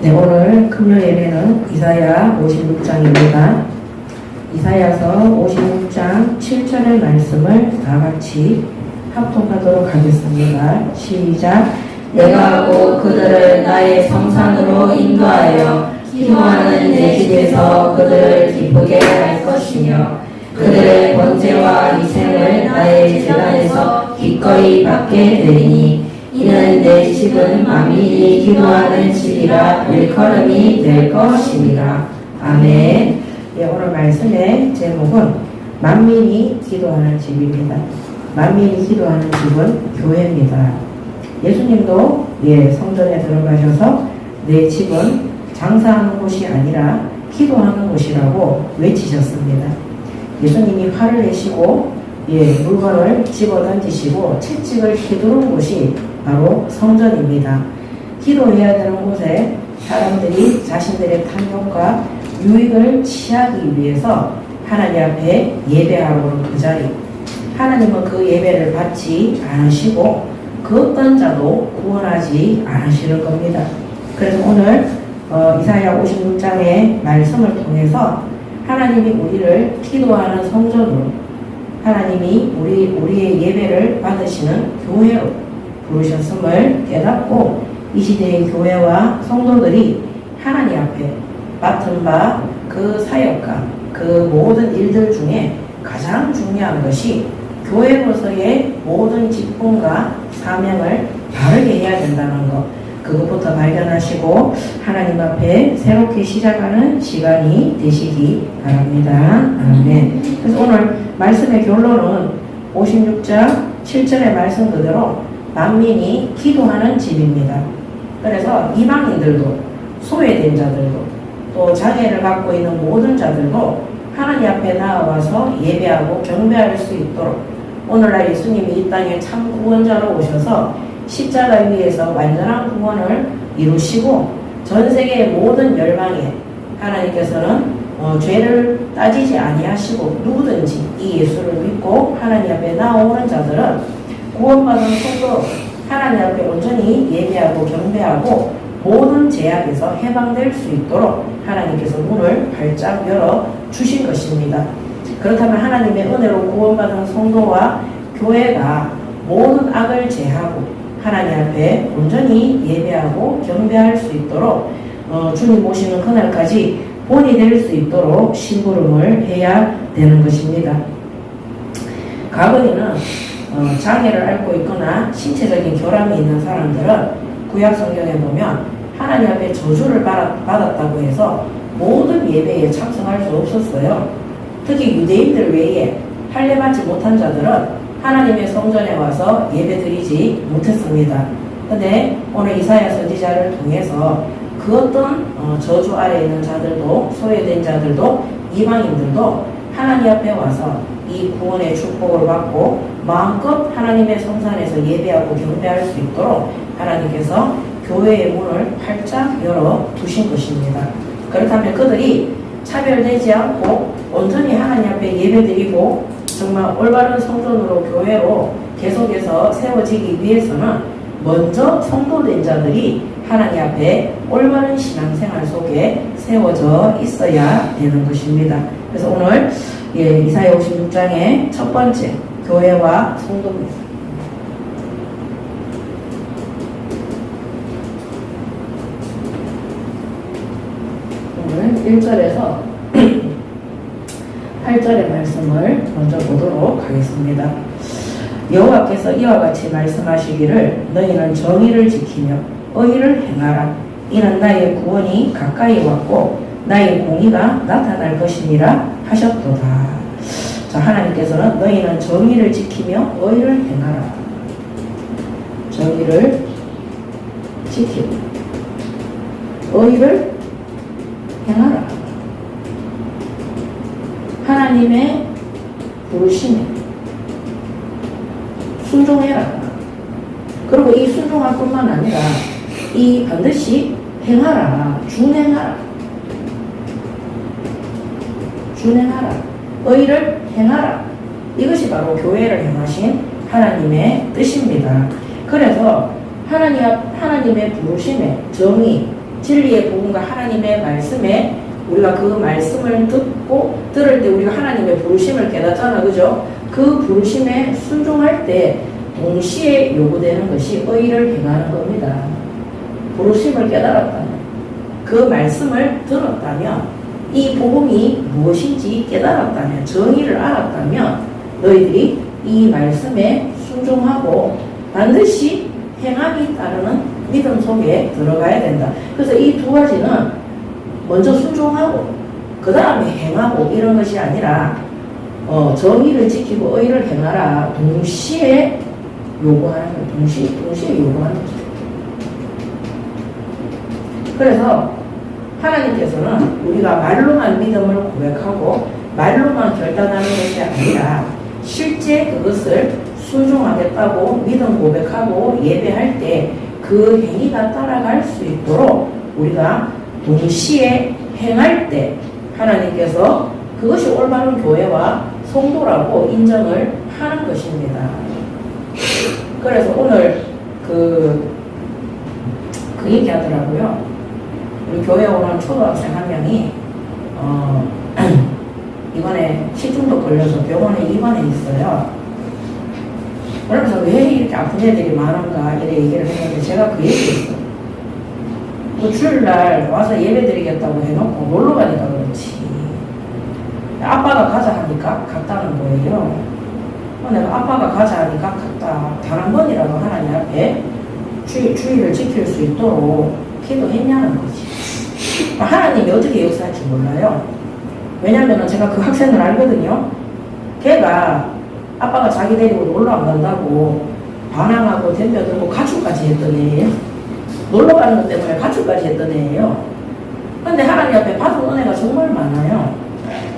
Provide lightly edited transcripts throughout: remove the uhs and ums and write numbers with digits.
네, 오늘 금요 예배는 이사야 56장입니다. 이사야서 56장 7절의 말씀을 다 같이 합독하도록 하겠습니다. 시작. 내가 곧 그들을 나의 성산으로 인도하여 기도하는 내 집에서 그들을 기쁘게 할 것이며 그들의 번제와 희생을 나의 제단에서 기꺼이 받게 되리니 이는 내 집은 만민이 기도하는 집이라 일컬음이 될 것이니라. 아멘. 예, 오늘 말씀의 제목은 만민이 기도하는 집입니다. 만민이 기도하는 집은 교회입니다. 예수님도 성전에 들어가셔서 내 집은 장사하는 곳이 아니라 기도하는 곳이라고 외치셨습니다. 예수님이 화를 내시고 물건을 집어 던지시고 채찍을 휘두른 곳이 바로 성전입니다. 기도해야 되는 곳에 사람들이 자신들의 탐욕과 유익을 취하기 위해서 하나님 앞에 예배하러 오는 그 자리, 하나님은 그 예배를 받지 않으시고 그 어떤 자도 구원하지 않으시는 겁니다. 그래서 오늘 이사야 56장의 말씀을 통해서 하나님이 우리를 기도하는 성전으로, 하나님이 우리의 예배를 받으시는 교회로 부르셨음을 깨닫고 이 시대의 교회와 성도들이 하나님 앞에 맡은 바 그 사역과 그 모든 일들 중에 가장 중요한 것이 교회로서의 모든 직분과 사명을 바르게 해야 된다는 것, 그것부터 발견하시고 하나님 앞에 새롭게 시작하는 시간이 되시기 바랍니다. 아멘. 그래서 오늘 말씀의 결론은 56장 7절의 말씀 그대로 만민이 기도하는 집입니다. 그래서 이방인들도, 소외된 자들도, 또 장애를 갖고 있는 모든 자들도 하나님 앞에 나와서 예배하고 경배할 수 있도록 오늘날 예수님이 이 땅에 참 구원자로 오셔서 십자가 위에서 완전한 구원을 이루시고 전 세계의 모든 열방에 하나님께서는 죄를 따지지 아니하시고 누구든지 이 예수를 믿고 하나님 앞에 나오는 자들은 구원받은 성도로 하나님 앞에 온전히 예배하고 경배하고 모든 제약에서 해방될 수 있도록 하나님께서 문을 활짝 열어 주신 것입니다. 그렇다면 하나님의 은혜로 구원받은 성도와 교회가 모든 악을 제하고 하나님 앞에 온전히 예배하고 경배할 수 있도록 주님 오시는 그날까지 본이 될 수 있도록 심부름을 해야 되는 것입니다. 과거에는 장애를 앓고 있거나 신체적인 결함이 있는 사람들은 구약 성경에 보면 하나님 앞에 저주를 받았다고 해서 모든 예배에 참석할 수 없었어요. 특히 유대인들 외에 할례받지 못한 자들은 하나님의 성전에 와서 예배드리지 못했습니다. 그런데 오늘 이사야 선지자를 통해서 그 어떤 저주 아래에 있는 자들도, 소외된 자들도, 이방인들도 하나님 앞에 와서 이 구원의 축복을 받고 마음껏 하나님의 성산에서 예배하고 경배할 수 있도록 하나님께서 교회의 문을 활짝 열어 두신 것입니다. 그렇다면 그들이 차별되지 않고 온전히 하나님 앞에 예배드리고 정말 올바른 성전으로 교회로 계속해서 세워지기 위해서는 먼저 성도된 자들이 하나님 앞에 올바른 신앙생활 속에 세워져 있어야 되는 것입니다. 그래서 오늘 이사야 56장의 첫 번째 교회와 성도입니다. 오늘 1절에서 8절의 말씀을 먼저 보도록 하겠습니다. 여호와께서 이와 같이 말씀하시기를 너희는 정의를 지키며 의를 행하라. 이는 나의 구원이 가까이 왔고 나의 공의가 나타날 것이니라 하셨도다. 자, 하나님께서는 너희는 정의를 지키며 의를 행하라. 정의를 지키고 의를 행하라. 하나님의 부르심에 순종해라. 그리고 이 순종할 뿐만 아니라 이 반드시 행하라. 준행하라. 준행하라. 의를 행하라. 이것이 바로 교회를 행하신 하나님의 뜻입니다. 그래서 하나님의 부르심에 정의, 진리의 복음과 하나님의 말씀에 우리가 그 말씀을 듣고 들을 때 우리가 하나님의 부르심을 깨닫잖아, 그죠? 그 부르심에 순종할 때 동시에 요구되는 것이 의를 행하는 겁니다. 부르심을 깨달았다면, 그 말씀을 들었다면, 이 복음이 무엇인지 깨달았다면, 정의를 알았다면 너희들이 이 말씀에 순종하고 반드시 행함이 따르는 믿음 속에 들어가야 된다. 그래서 이 두 가지는 먼저 순종하고 그 다음에 행하고 이런 것이 아니라 정의를 지키고 의를 행하라. 동시에 요구하는 거예요. 동시에 요구하는 거죠. 그래서 하나님께서는 우리가 말로만 믿음을 고백하고 말로만 결단하는 것이 아니라 실제 그것을 순종하겠다고 믿음 고백하고 예배할 때 그 행위가 따라갈 수 있도록 우리가 동시에 행할 때 하나님께서 그것이 올바른 교회와 성도라고 인정을 하는 것입니다. 그래서 오늘 그 얘기 하더라고요. 우리 교회에 오는 초등학생 한 명이 이번에 식중독 걸려서 병원에 입원해 있어요. 그러면서 왜 이렇게 아픈 애들이 많은가 이렇게 얘기를 했는데 제가 그 얘기했어요. 그 주일날 와서 예배 드리겠다고 해놓고 놀러 가니까 그렇지. 아빠가 가자 하니까 갔다는 거예요. 내가 아빠가 가자 하니까 갔다. 단 한 번이라도 하나님 앞에 주의를 지킬 수 있도록 기도했냐는 거지. 하나님이 어떻게 역사할지 몰라요. 왜냐면은 제가 그 학생을 알거든요. 걔가 아빠가 자기 데리고 놀러 안 간다고 반항하고 덤벼들고 가출까지 했던 애예요. 놀러 가는 것 때문에 가출까지 했던 애예요. 근데 하나님 앞에 받은 은혜가 정말 많아요.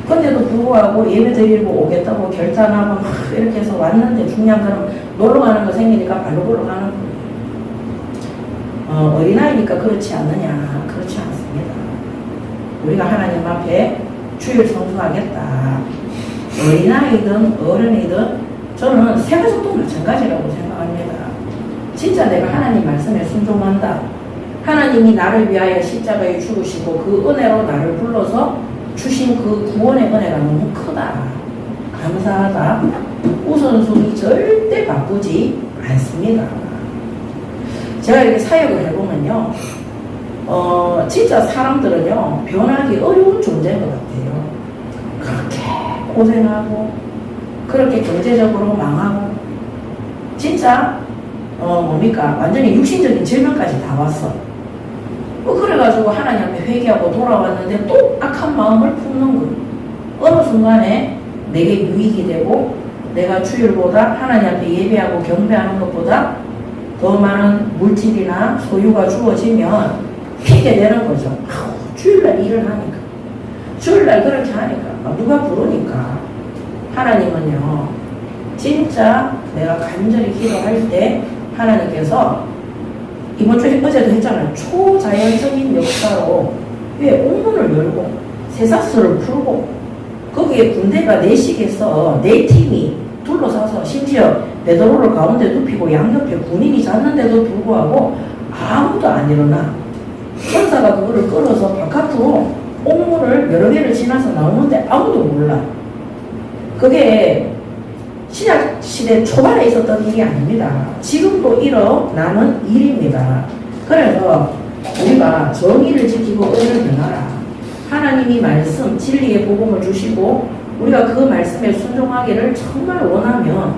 근데도 불구하고 예배 드리고 오겠다고 결단하고 막 이렇게 해서 왔는데 중요한 거는 놀러 가는 거 생기니까 발로 걸어가는 거예요. 어린아이니까 그렇지 않느냐? 그렇지 않습니다. 우리가 하나님 앞에 주일 성수하겠다. 어린아이든 어른이든 저는 세 가족도 마찬가지라고 생각합니다. 진짜 내가 하나님 말씀에 순종한다. 하나님이 나를 위하여 십자가에 죽으시고 그 은혜로 나를 불러서 주신 그 구원의 은혜가 너무 크다. 감사하다. 우선순위 절대 바꾸지 않습니다. 제가 이렇게 사역을 해보면요. 진짜 사람들은요. 변하기 어려운 존재인 것 같아요. 그렇게 고생하고 그렇게 경제적으로 망하고 진짜 뭡니까? 완전히 육신적인 질병까지 다 왔어. 그래가지고 하나님 앞에 회개하고 돌아왔는데 또 악한 마음을 품는 거예요. 어느 순간에 내게 유익이 되고 내가 주일보다 하나님 앞에 예배하고 경배하는 것보다 더 많은 물질이나 소유가 주어지면 피게 되는 거죠. 주일날 일을 하니까. 주일날 그렇게 하니까. 누가 부르니까. 하나님은요. 진짜 내가 간절히 기도할 때 하나님께서 이번 주에 어제도 했잖아요. 초자연적인 역사로 왜 옥문을 열고 새사슬을 풀고 거기에 군대가 내식에서 네 팀이 둘러서서 심지어 베드로를 가운데 눕히고 양옆에 군인이 잤는데도 불구하고 아무도 안 일어나. 천사가 그거를 끌어서 바깥으로 옥문을 여러 개를 지나서 나오는데 아무도 몰라. 그게 신약시대 초반에 있었던 일이 아닙니다. 지금도 일어나는 일입니다. 그래서 우리가 정의를 지키고 의를 행하라. 하나님이 말씀, 진리의 복음을 주시고 우리가 그 말씀에 순종하기를 정말 원하면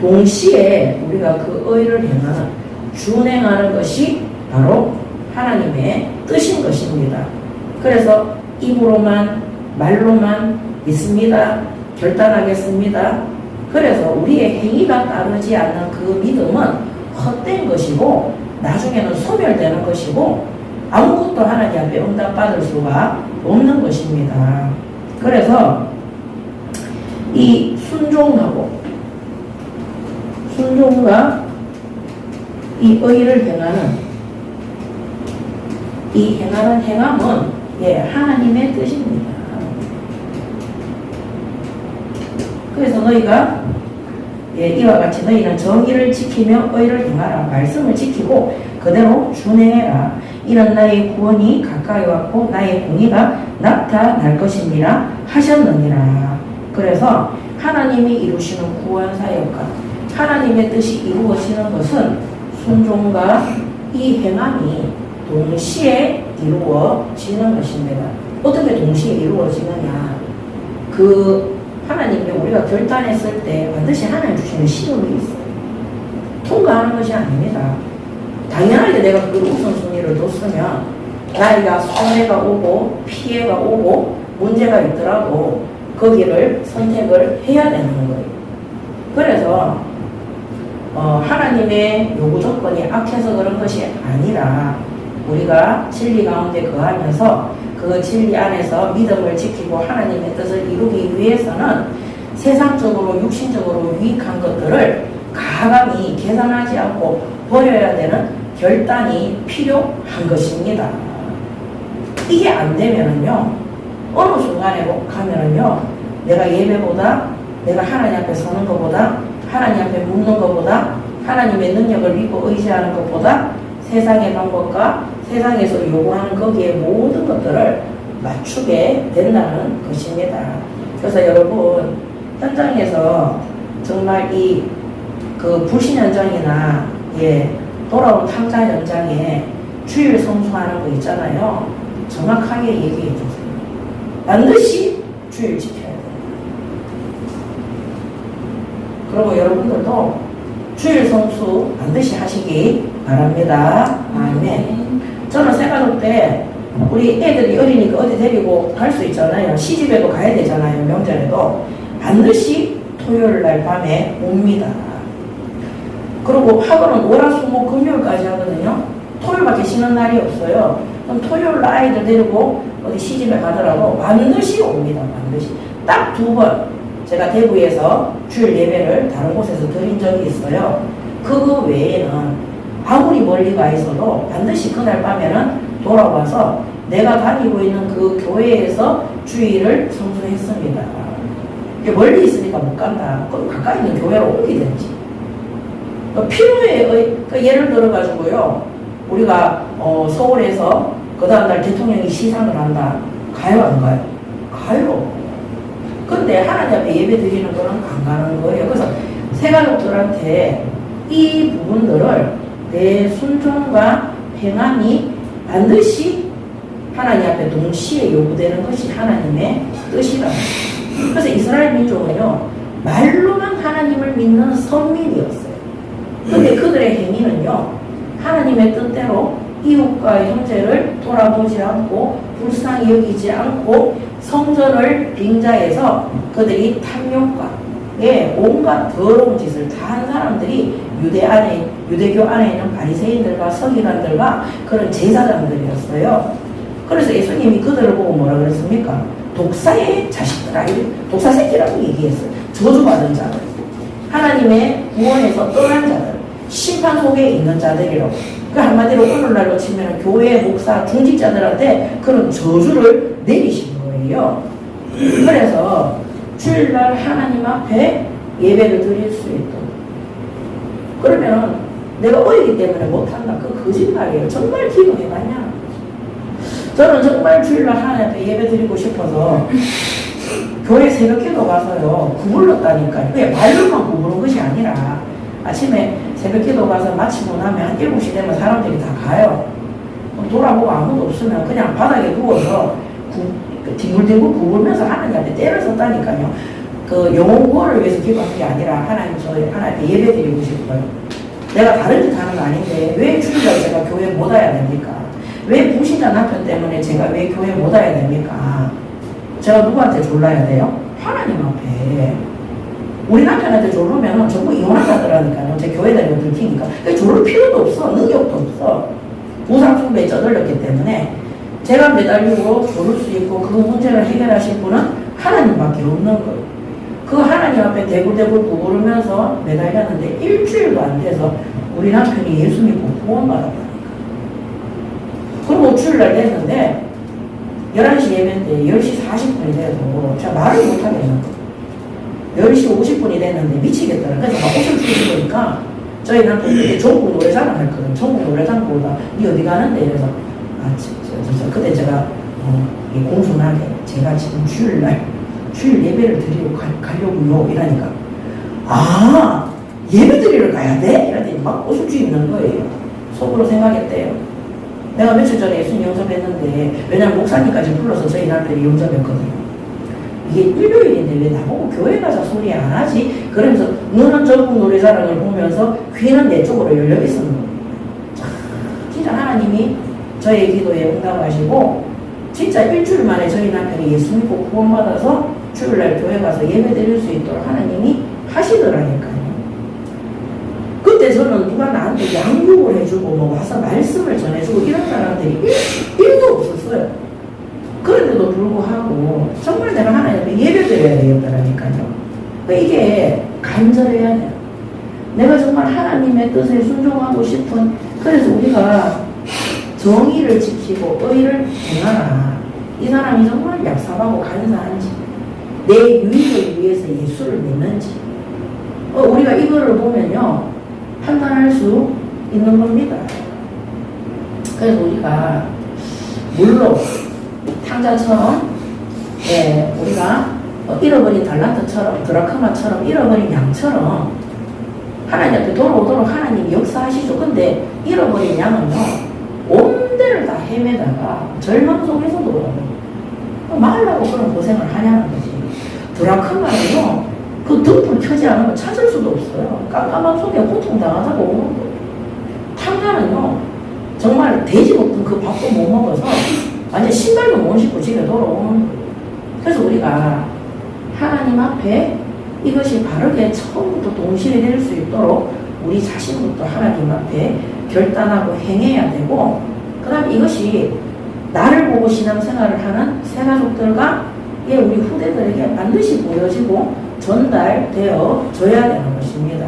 동시에 우리가 그 의를 행하는, 준행하는 것이 바로 하나님의 뜻인 것입니다. 그래서 입으로만, 말로만 믿습니다. 결단하겠습니다. 그래서 우리의 행위가 따르지 않는 그 믿음은 헛된 것이고 나중에는 소멸되는 것이고 아무것도 하나님 앞에 응답받을 수가 없는 것입니다. 그래서 이 순종과 이 의를 행하는 이 행하는 행함은 하나님의 뜻입니다. 그래서 너희가 이와 같이 너희는 정의를 지키며 의를 행하라. 말씀을 지키고 그대로 준행해라. 이는 나의 구원이 가까이 왔고 나의 공의가 나타날 것입니다 하셨느니라. 그래서 하나님이 이루시는 구원 사역과 하나님의 뜻이 이루어지는 것은 순종과 이 행함이 동시에 이루어지는 것입니다. 어떻게 동시에 이루어지느냐? 그 하나님이 우리가 결단했을 때 반드시 하나님 주시는 시험이 있어요. 통과하는 것이 아닙니다. 당연하게 내가 그 우선순위를 뒀으면 나이가 손해가 오고 피해가 오고 문제가 있더라도 거기를 선택을 해야 되는 거예요. 그래서 하나님의 요구 조건이 악해서 그런 것이 아니라 우리가 진리 가운데 거하면서 그 진리 안에서 믿음을 지키고 하나님의 뜻을 이루기 위해서는 세상적으로 육신적으로 유익한 것들을 가감히 계산하지 않고 버려야 되는 결단이 필요한 것입니다. 이게 안 되면은요, 어느 순간에 가면은요, 내가 예배보다, 내가 하나님 앞에 서는 것보다, 하나님 앞에 묻는 것보다, 하나님의 능력을 믿고 의지하는 것보다 세상의 방법과 세상에서 요구하는 거기에 모든 것들을 맞추게 된다는 것입니다. 그래서 여러분, 현장에서 정말 그 불신 현장이나 돌아온 탕자 현장에 주일 성수하는 거 있잖아요. 정확하게 얘기해 주세요. 반드시 주일 지켜야 돼요. 그리고 여러분들도 주일 성수 반드시 하시기 바랍니다. 아멘. 저는 새가족 때 우리 애들이 어리니까 어디 데리고 갈 수 있잖아요. 시집에도 가야 되잖아요. 명절에도 반드시 토요일 날 밤에 옵니다. 그리고 학원은 월화수목 금요일까지 하거든요. 토요일밖에 쉬는 날이 없어요. 그럼 토요일 날 아이들 데리고 어디 시집에 가더라도 반드시 옵니다. 반드시. 딱 2번 제가 대구에서 주일 예배를 다른 곳에서 드린 적이 있어요. 그거 외에는 아무리 멀리 가 있어도 반드시 그날 밤에는 돌아와서 내가 다니고 있는 그 교회에서 주일을 성수했습니다. 멀리 있으니까 못 간다. 그럼 가까이 있는 교회로 옮기든지. 필요해. 예를 들어가지고요. 우리가 서울에서 그 다음날 대통령이 시상을 한다. 가요 안 가요? 가요. 근데 하나님 앞에 예배 드리는 거는 안 가는 거예요. 그래서 새가족들한테 이 부분들을 내 순종과 행함이 반드시 하나님 앞에 동시에 요구되는 것이 하나님의 뜻이다. 그래서 이스라엘 민족은요, 말로만 하나님을 믿는 선민이었어요. 근데 그들의 행위는요, 하나님의 뜻대로 이웃과 형제를 돌아보지 않고 불쌍히 여기지 않고 성전을 빙자해서 그들이 탐욕과 온갖 더러운 짓을 다 한 사람들이 유대교 안에 있는 바리새인들과 서기관들과 그런 제사장들이었어요. 그래서 예수님이 그들을 보고 뭐라 그랬습니까? 독사의 자식들아, 독사 새끼라고 얘기했어요. 저주받은 자들, 하나님의 구원에서 떠난 자들, 심판 속에 있는 자들이라고. 그 한마디로 오늘날로 치면 교회 목사 중직자들한테 그런 저주를 내리신 거예요. 그래서 주일날 하나님 앞에 예배를 드릴 수 있도록. 그러면 내가 어리기 때문에 못한다. 그거 거짓말이에요. 정말 기도해봤냐? 저는 정말 주일날 하나님 앞에 예배 드리고 싶어서 교회 새벽기도 가서요 구불렀다니까요. 왜 말로만 구부른 것이 아니라 아침에 새벽기도 가서 마치고 나면 한 7시 되면 사람들이 다 가요. 돌아보고 아무도 없으면 그냥 바닥에 누워서 뒹굴뒹굴 구불면서 하나님 앞에 때를 썼다니까요. 그 영혼 구원을 위해서 기도한 게 아니라 하나님 앞에 예배 드리고 싶어요. 내가 다른 짓 하는 거 아닌데 왜 주일날 제가 교회 못 와야 됩니까? 왜 부신자 남편 때문에 제가 왜 교회 못 와야 됩니까? 제가 누구한테 졸라야 돼요? 하나님 앞에. 우리 남편한테 졸르면 전부 이혼한 자들하니까요. 제 교회 다니고 들키니까. 졸를 필요도 없어. 능력도 없어. 우상숭배에 쩌들렸기 때문에 제가 매달리고 졸을 수 있고 그 문제를 해결하실 분은 하나님밖에 없는 거예요. 그 하나님 앞에 대굴대굴 구부르면서 매달렸는데 일주일도 안 돼서 우리 남편이 예수 믿고 구원받았다니까. 그리고 주일날 됐는데 11시 예배인데 10시 40분이 돼도 제가 말을 못하겠는 거예요. 10시 50분이 됐는데 미치겠더라. 그래서 막 옷을 주시니까 저희 남편이 전국 노래자랑 했거든. 전국 노래장 보다 니 어디 가는데? 이래서 그때 제가 공손하게 제가 지금 주일 예배를 드리고 가려고요 이러니까 예배 드리러 가야 돼? 이러더니 막 오숙주 있는 거예요. 속으로 생각했대요. 내가 며칠 전에 예수님 영접했는데 왜냐면 목사님까지 불러서 저희 남편이 영접했거든요. 이게 일요일인데 왜 나보고 교회 가자 소리 안 하지? 그러면서 너는 전국 노래자랑을 보면서 귀는 내 쪽으로 열려 있었는 거예요. 진짜 하나님이 저의 기도에 응답하시고 진짜 일주일 만에 저희 남편이 예수 믿고 구원받아서 주일날 교회 가서 예배 드릴 수 있도록 하나님이 하시더라니까요. 그때 저는 누가 나한테 양육을 해주고 뭐 와서 말씀을 전해주고 이런 사람들이 1도 없었어요. 그런데도 불구하고 정말 내가 하나님 앞에 예배 드려야 되겠더라니까요. 이게 간절해야 돼요. 내가 정말 하나님의 뜻에 순종하고 싶은, 그래서 우리가 정의를 지키고 의를 행하라. 이 사람이 정말 얍삽하고 간사한지, 내 유익을 위해서 예수를 믿는지, 우리가 이거를 보면요 판단할 수 있는 겁니다. 그래서 우리가 물론 탕자처럼 우리가 잃어버린 달란트처럼 드라크마처럼 잃어버린 양처럼 하나님 앞에 돌아오도록 하나님이 역사하시죠. 근데 잃어버린 양은요 온 데를 다 헤매다가 절망 속에서도 말라고 그런 고생을 하냐는 거지. 드라크마는요 그 등불 켜지 않으면 찾을 수도 없어요. 깜깜한 속에 고통당하다가 오는 거예요. 탕자는요 정말 돼지 먹던 그 밥도 못 먹어서 완전 신발도 못 신고 집에 돌아오는 거예요. 그래서 우리가 하나님 앞에 이것이 바르게 처음부터 동시에 될 수 있도록 우리 자신부터 하나님 앞에 결단하고 행해야 되고, 그 다음 이것이 나를 보고 신앙생활을 하는 새가족들과 우리 후대들에게 반드시 보여지고 전달되어 줘야 되는 것입니다.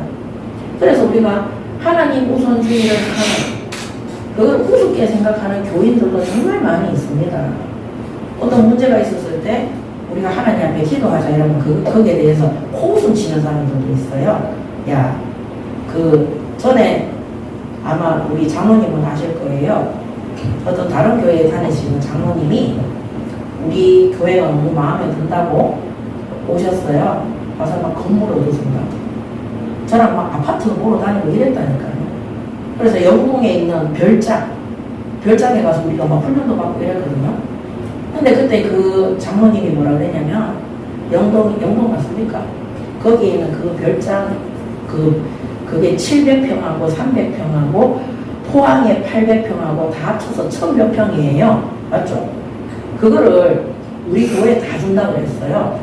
그래서 우리가 하나님 우선주의를 하는, 그걸 우습게 생각하는 교인들도 정말 많이 있습니다. 어떤 문제가 있었을 때 우리가 하나님 앞에 기도하자 이러면 거기에 대해서 코웃음 치는 사람들도 있어요. 전에 아마 우리 장로님은 아실 거예요. 어떤 다른 교회에 다니시는 장로님이 우리 교회가 너무 마음에 든다고 오셨어요. 와서 막 건물을 얻어준다고. 저랑 막 아파트 보러 다니고 이랬다니까요. 그래서 영동에 있는 별장에 가서 우리가 막 훈련도 받고 이랬거든요. 근데 그때 그 장로님이 뭐라 그랬냐면, 영동 맞습니까? 거기에 있는 그 별장, 그게 700평하고 300평하고 포항에 800평하고 다 합쳐서 1000몇 평이에요. 맞죠? 그거를 우리 교회에 다 준다고 그랬어요.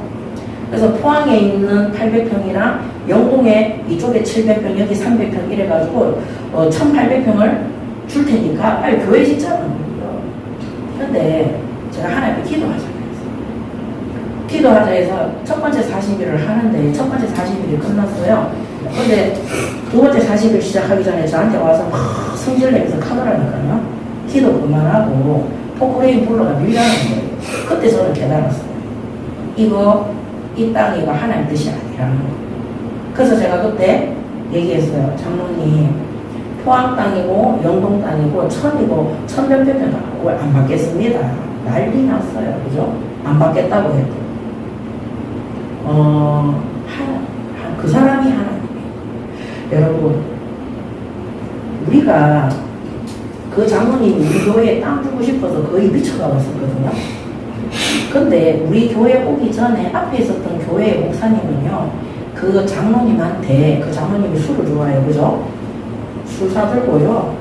그래서 포항에 있는 800평이랑 영동에 이쪽에 700평, 여기 300평 이래가지고 1800평을 줄 테니까 빨리 교회 짓자는 거예요. 근데 제가 하나님께 기도하자 그랬어요. 기도하자 해서 첫 번째 40일을 하는데 첫 번째 40일이 끝났어요. 근데 두 번째 40일 시작하기 전에 저한테 와서 막 성질내면서 카더라니까요. 기도 그만하고 포크레인 불러가 밀라는 거예요. 그때 저는 깨달았어요. 이 땅이 하나님 뜻이 아니라는 거. 그래서 제가 그때 얘기했어요. 장로님, 포항 땅이고 영동 땅이고 천이고 1000몇 평 안 받겠습니다. 난리 났어요. 그죠? 안 받겠다고 해도. 그 사람이 하나님이에요. 여러분, 우리가 그 장로님이 우리 교회에 땅 주고 싶어서 거의 미쳐가 왔었거든요. 근데 우리 교회 오기 전에 앞에 있었던 교회의 목사님은요, 그 장로님한테, 그 장로님이 술을 좋아해요. 그죠? 술 사들고요,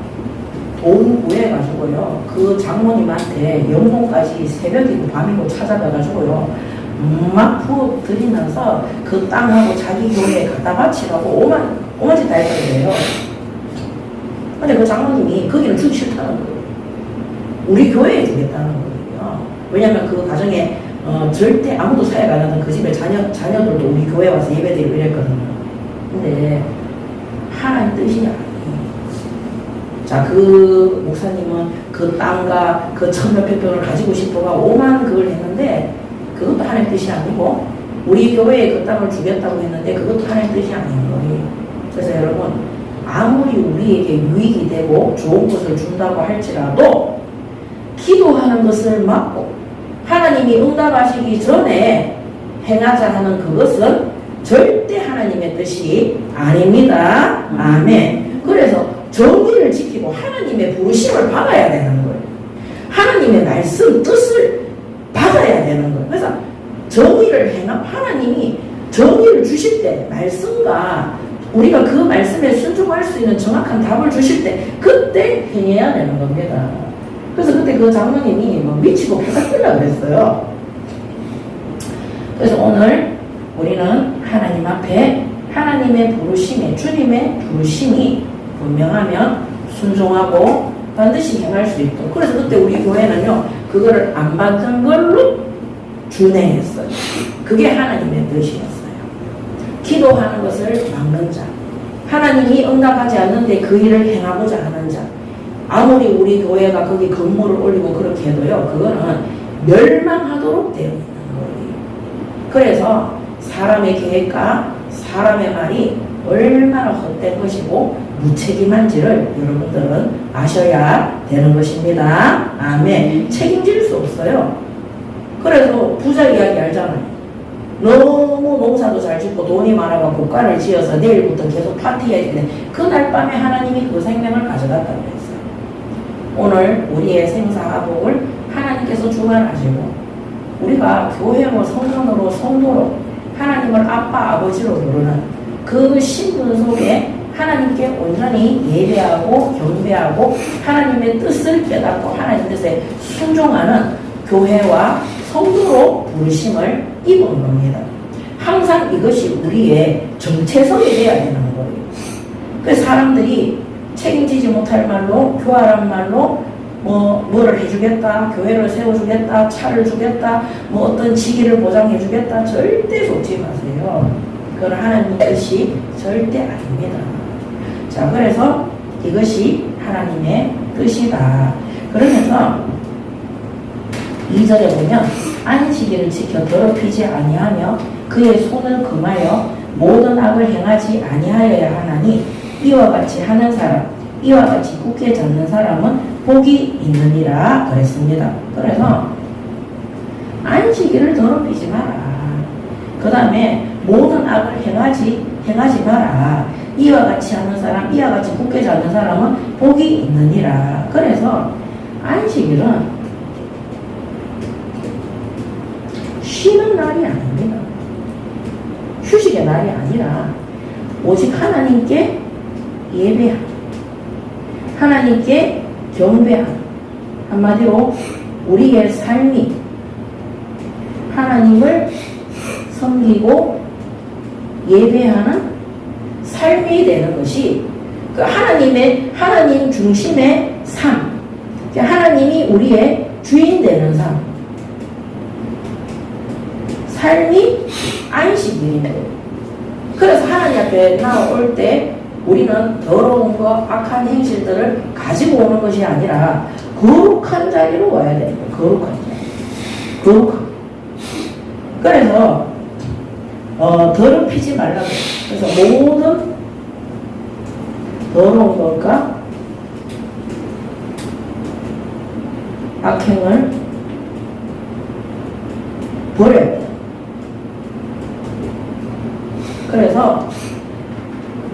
돈 구해가지고요, 그 장로님한테 영동까지 새벽이고 밤이고 찾아가가지고요, 막 부업 드리면서 그 땅하고 자기 교회에 갖다 바치라고 오만 짓 다 했던 거예요. 근데 그 장로님이 거기는 주기 싫다는 거예요. 우리 교회에 주겠다는 거예요. 왜냐면 그 가정에 절대 아무도 사역 안 하던 그 집에 자녀들도 우리 교회에 와서 예배드리고 이랬거든요. 근데 하나님 뜻이 아니에요. 자, 그 목사님은 그 땅과 그 1000몇백 평을 가지고 싶어가 오만 그걸 했는데 그것도 하나님 뜻이 아니고, 우리 교회에 그 땅을 주겠다고 했는데 그것도 하나님 뜻이 아닌 거예요. 그래서 여러분, 아무리 우리에게 유익이 되고 좋은 것을 준다고 할지라도 기도하는 것을 막고 하나님이 응답하시기 전에 행하자 하는 그것은 절대 하나님의 뜻이 아닙니다. 아멘. 그래서 정의를 지키고 하나님의 부르심을 받아야 되는 거예요. 하나님의 말씀 뜻을 받아야 되는 거예요. 그래서 정의를 하나님이 정의를 주실 때 말씀과 우리가 그 말씀에 순종할 수 있는 정확한 답을 주실 때 그때 행해야 되는 겁니다. 그래서 그때 그 장로님이 막 미치고 바닥들라 그랬어요. 그래서 오늘 우리는 하나님 앞에 하나님의 부르심에 주님의 부르심이 분명하면 순종하고 반드시 행할 수 있도록. 그래서 그때 우리 교회는요 그거를 안 받은 걸로 준행했어요. 그게 하나님의 뜻이었어요. 기도하는 것을 막는 자, 하나님이 응답하지 않는데 그 일을 행하고자 하는 자, 아무리 우리 교회가 거기 건물을 올리고 그렇게 해도요 그거는 멸망하도록 되어 있는 거예요. 그래서 사람의 계획과 사람의 말이 얼마나 헛된 것이고 무책임한지를 여러분들은 아셔야 되는 것입니다. 아멘. 책임질 수 없어요. 그래서 부자 이야기 알잖아요. 너무 농사도 잘 짓고 돈이 많아가 국가를 지어서 내일부터 계속 파티해야 되는데 그날 밤에 하나님이 그 생명을 가져갔다고 했어요. 오늘 우리의 생사화복을 하나님께서 주관하시고 우리가 교회로 성전으로 성도로 하나님을 아빠 아버지로 부르는 그 신분 속에 하나님께 온전히 예배하고 경배하고 하나님의 뜻을 깨닫고 하나님 뜻에 순종하는 교회와 성도로 부르심을 입은 겁니다. 항상 이것이 우리의 정체성이 되어야 되는 거예요. 그래서 사람들이 책임지지 못할 말로 교활한 말로 뭐를 해주겠다, 교회를 세워주겠다, 차를 주겠다, 뭐 어떤 직위를 보장해주겠다 절대 속지 마세요. 그건 하나님 뜻이 절대 아닙니다. 자, 그래서 이것이 하나님의 뜻이다. 그러면서 2절에 보면 안식일을 지켜 더럽히지 아니하며 그의 손을 금하여 모든 악을 행하지 아니하여야 하나니 이와 같이 하는 사람, 이와 같이 굳게 잡는 사람은 복이 있느니라 그랬습니다. 그래서 안식일을 더럽히지 마라. 그 다음에 모든 악을 행하지 마라. 이와 같이 하는 사람, 이와 같이 굳게 잡는 사람은 복이 있느니라. 그래서 안식일은 쉬는 날이 아닙니다. 휴식의 날이 아니라 오직 하나님께 예배함, 하나님께 경배함, 한마디로 우리의 삶이 하나님을 섬기고 예배하는 삶이 되는 것이 그 하나님 중심의 삶, 하나님이 우리의 주인 되는 삶이 안식일인 거예요. 그래서 하나님 앞에 나올 때 우리는 더러운 것, 악한 행실들을 가지고 오는 것이 아니라 거룩한 자리로 와야 되는 거예요. 거룩한 자리. 거룩한. 그래서 더럽히지 말라고 해요. 그래서 모든 더러운 것과 악행을 버려야 돼요. 그래서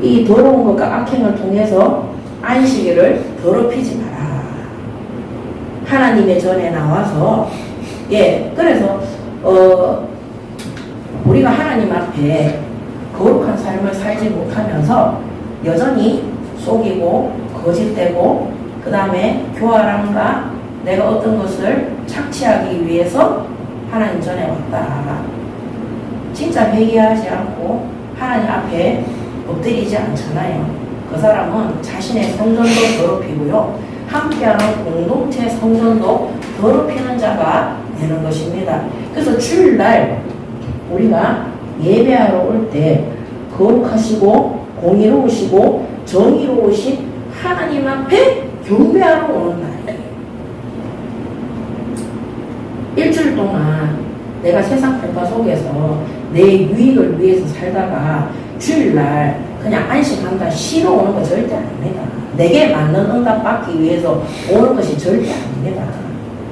이 더러운 것과 악행을 통해서 안식일을 더럽히지 마라. 하나님의 전에 나와서 그래서 우리가 하나님 앞에 거룩한 삶을 살지 못하면서 여전히 속이고 거짓되고 그 다음에 교활함과 내가 어떤 것을 착취하기 위해서 하나님 전에 왔다. 진짜 회개하지 않고 하나님 앞에 엎드리지 않잖아요. 그 사람은 자신의 성전도 더럽히고요. 함께하는 공동체 성전도 더럽히는 자가 되는 것입니다. 그래서 주일날 우리가 예배하러 올 때 거룩하시고 공의로우시고 정의로우신 하나님 앞에 경배하러 오는 날이에요. 일주일 동안 내가 세상 풍파 속에서 내 유익을 위해서 살다가 주일날 그냥 안식한다 쉬러 오는 거 절대 아닙니다. 내게 맞는 응답 받기 위해서 오는 것이 절대 아닙니다.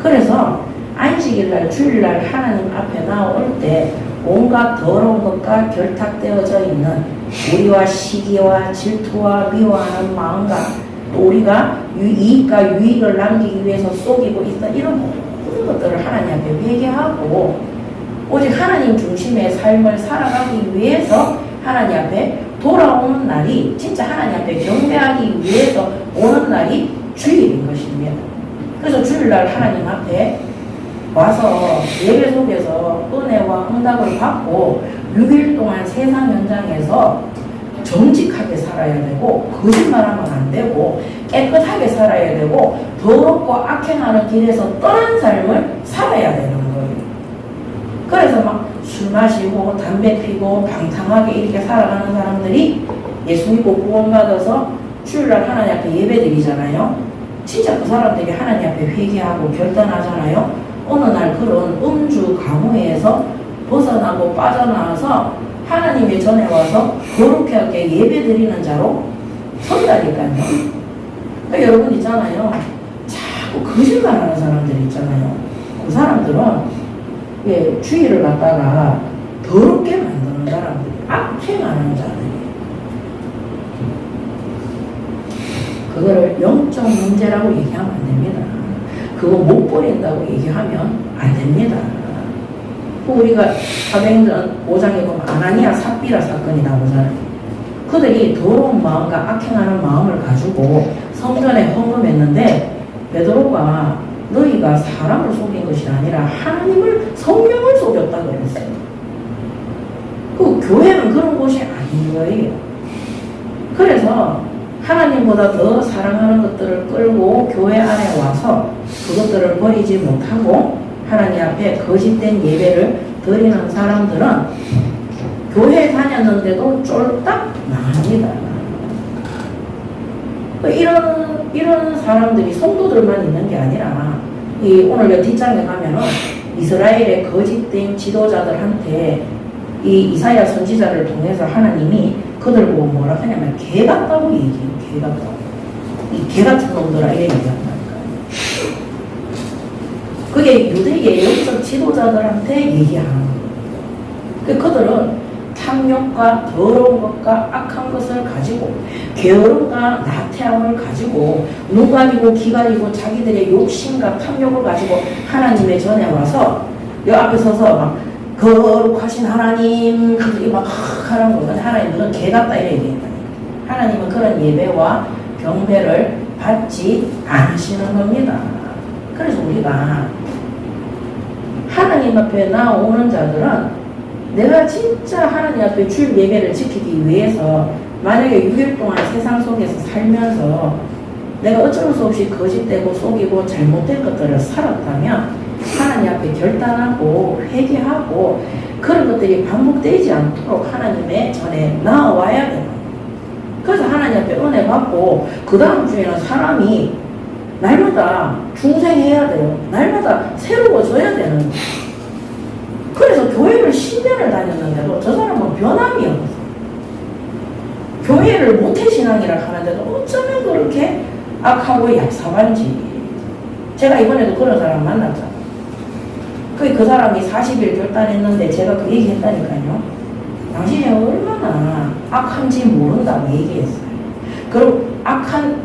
그래서 안식일날 주일날 하나님 앞에 나올 때 온갖 더러운 것과 결탁되어져 있는 우리와 시기와 질투와 미워하는 마음과 또 우리가 이익과 유익을 남기기 위해서 속이고 있던 이런 모든 것들을 하나님 앞에 회개하고 오직 하나님 중심의 삶을 살아가기 위해서 하나님 앞에 돌아오는 날이 진짜 하나님 앞에 경배하기 위해서 오는 날이 주일인 것입니다. 그래서 주일날 하나님 앞에 와서 예배 속에서 은혜와 응답을 받고 6일 동안 세상 현장에서 정직하게 살아야 되고 거짓말하면 안 되고 깨끗하게 살아야 되고 더럽고 악행하는 길에서 떠난 삶을 살아야 되는 거예요. 그래서 막 술 마시고 담배 피고 방탕하게 이렇게 살아가는 사람들이 예수 믿고 구원받아서 주일날 하나님 앞에 예배 드리잖아요. 진짜 그 사람들이 하나님 앞에 회개하고 결단하잖아요. 어느 날 그런 음주 가무에서 벗어나고 빠져나와서 하나님의 전에 와서 거룩하게 예배 드리는 자로 선다니까요. 그러니까 여러분 있잖아요. 자꾸 거짓말하는 사람들 있잖아요. 그 사람들은 주의를 갖다가 더럽게 만드는 사람들이 악행하는 자들이에요. 그거를 영적 문제라고 얘기하면 안 됩니다. 그거 못 버린다고 얘기하면 안 됩니다. 우리가 사도행전 5장에 보면 아나니아 삽비라 사건이 나오잖아요. 그들이 더러운 마음과 악행하는 마음을 가지고 성전에 헌금했는데 베드로가 너희가 사람을 속인 것이 아니라 하나님을 성령을 속였다 그랬어요. 그 교회는 그런 곳이 아닌 거예요. 그래서 하나님보다 더 사랑하는 것들을 끌고 교회 안에 와서 그것들을 버리지 못하고 하나님 앞에 거짓된 예배를 드리는 사람들은 교회에 다녔는데도 쫄딱 나갑니다. 이런 사람들이 성도들만 있는 게 아니라 오늘 뒷장에 가면은 이스라엘의 거짓된 지도자들한테 이 이사야 선지자를 통해서 하나님이 그들 보고 뭐라 하냐면 개 같다고 얘기해요. 개 같다고. 이 개 같은 놈들아 이래 얘기한다니까요. 그게 유대의 영적 지도자들한테 얘기하는 거예요. 그들은 탐욕과 더러운 것과 악한 것을 가지고 게으름과 나태함을 가지고 눈 가리고 귀 가리고 자기들의 욕심과 탐욕을 가지고 하나님의 전에 와서 여 앞에 서서 막 거룩하신 하나님 그들이 막 하는 거는 하나님은 개 같다 이래 얘기했다. 하나님은 그런 예배와 경배를 받지 않으시는 겁니다. 그래서 우리가 하나님 앞에 나오는 자들은 내가 진짜 하나님 앞에 주일 예배를 지키기 위해서 만약에 6일 동안 세상 속에서 살면서 내가 어쩔 수 없이 거짓되고 속이고 잘못된 것들을 살았다면 하나님 앞에 결단하고 회개하고 그런 것들이 반복되지 않도록 하나님의 전에 나와야 돼요. 그래서 하나님 앞에 은혜 받고 그 다음 주에는 사람이 날마다 중생해야 돼요. 날마다 새로워져야 되는 거예요. 그래서 교회를 10년을 다녔는데도 저 사람은 변함이 없어요. 교회를 모태신앙이라 하는데도 어쩌면 그렇게 악하고 얍삽한지. 제가 이번에도 그런 사람 만났잖아요. 그 사람이 40일 결단했는데 제가 그 얘기 했다니까요. 당신이 얼마나 악한지 모른다고 얘기했어요. 그리고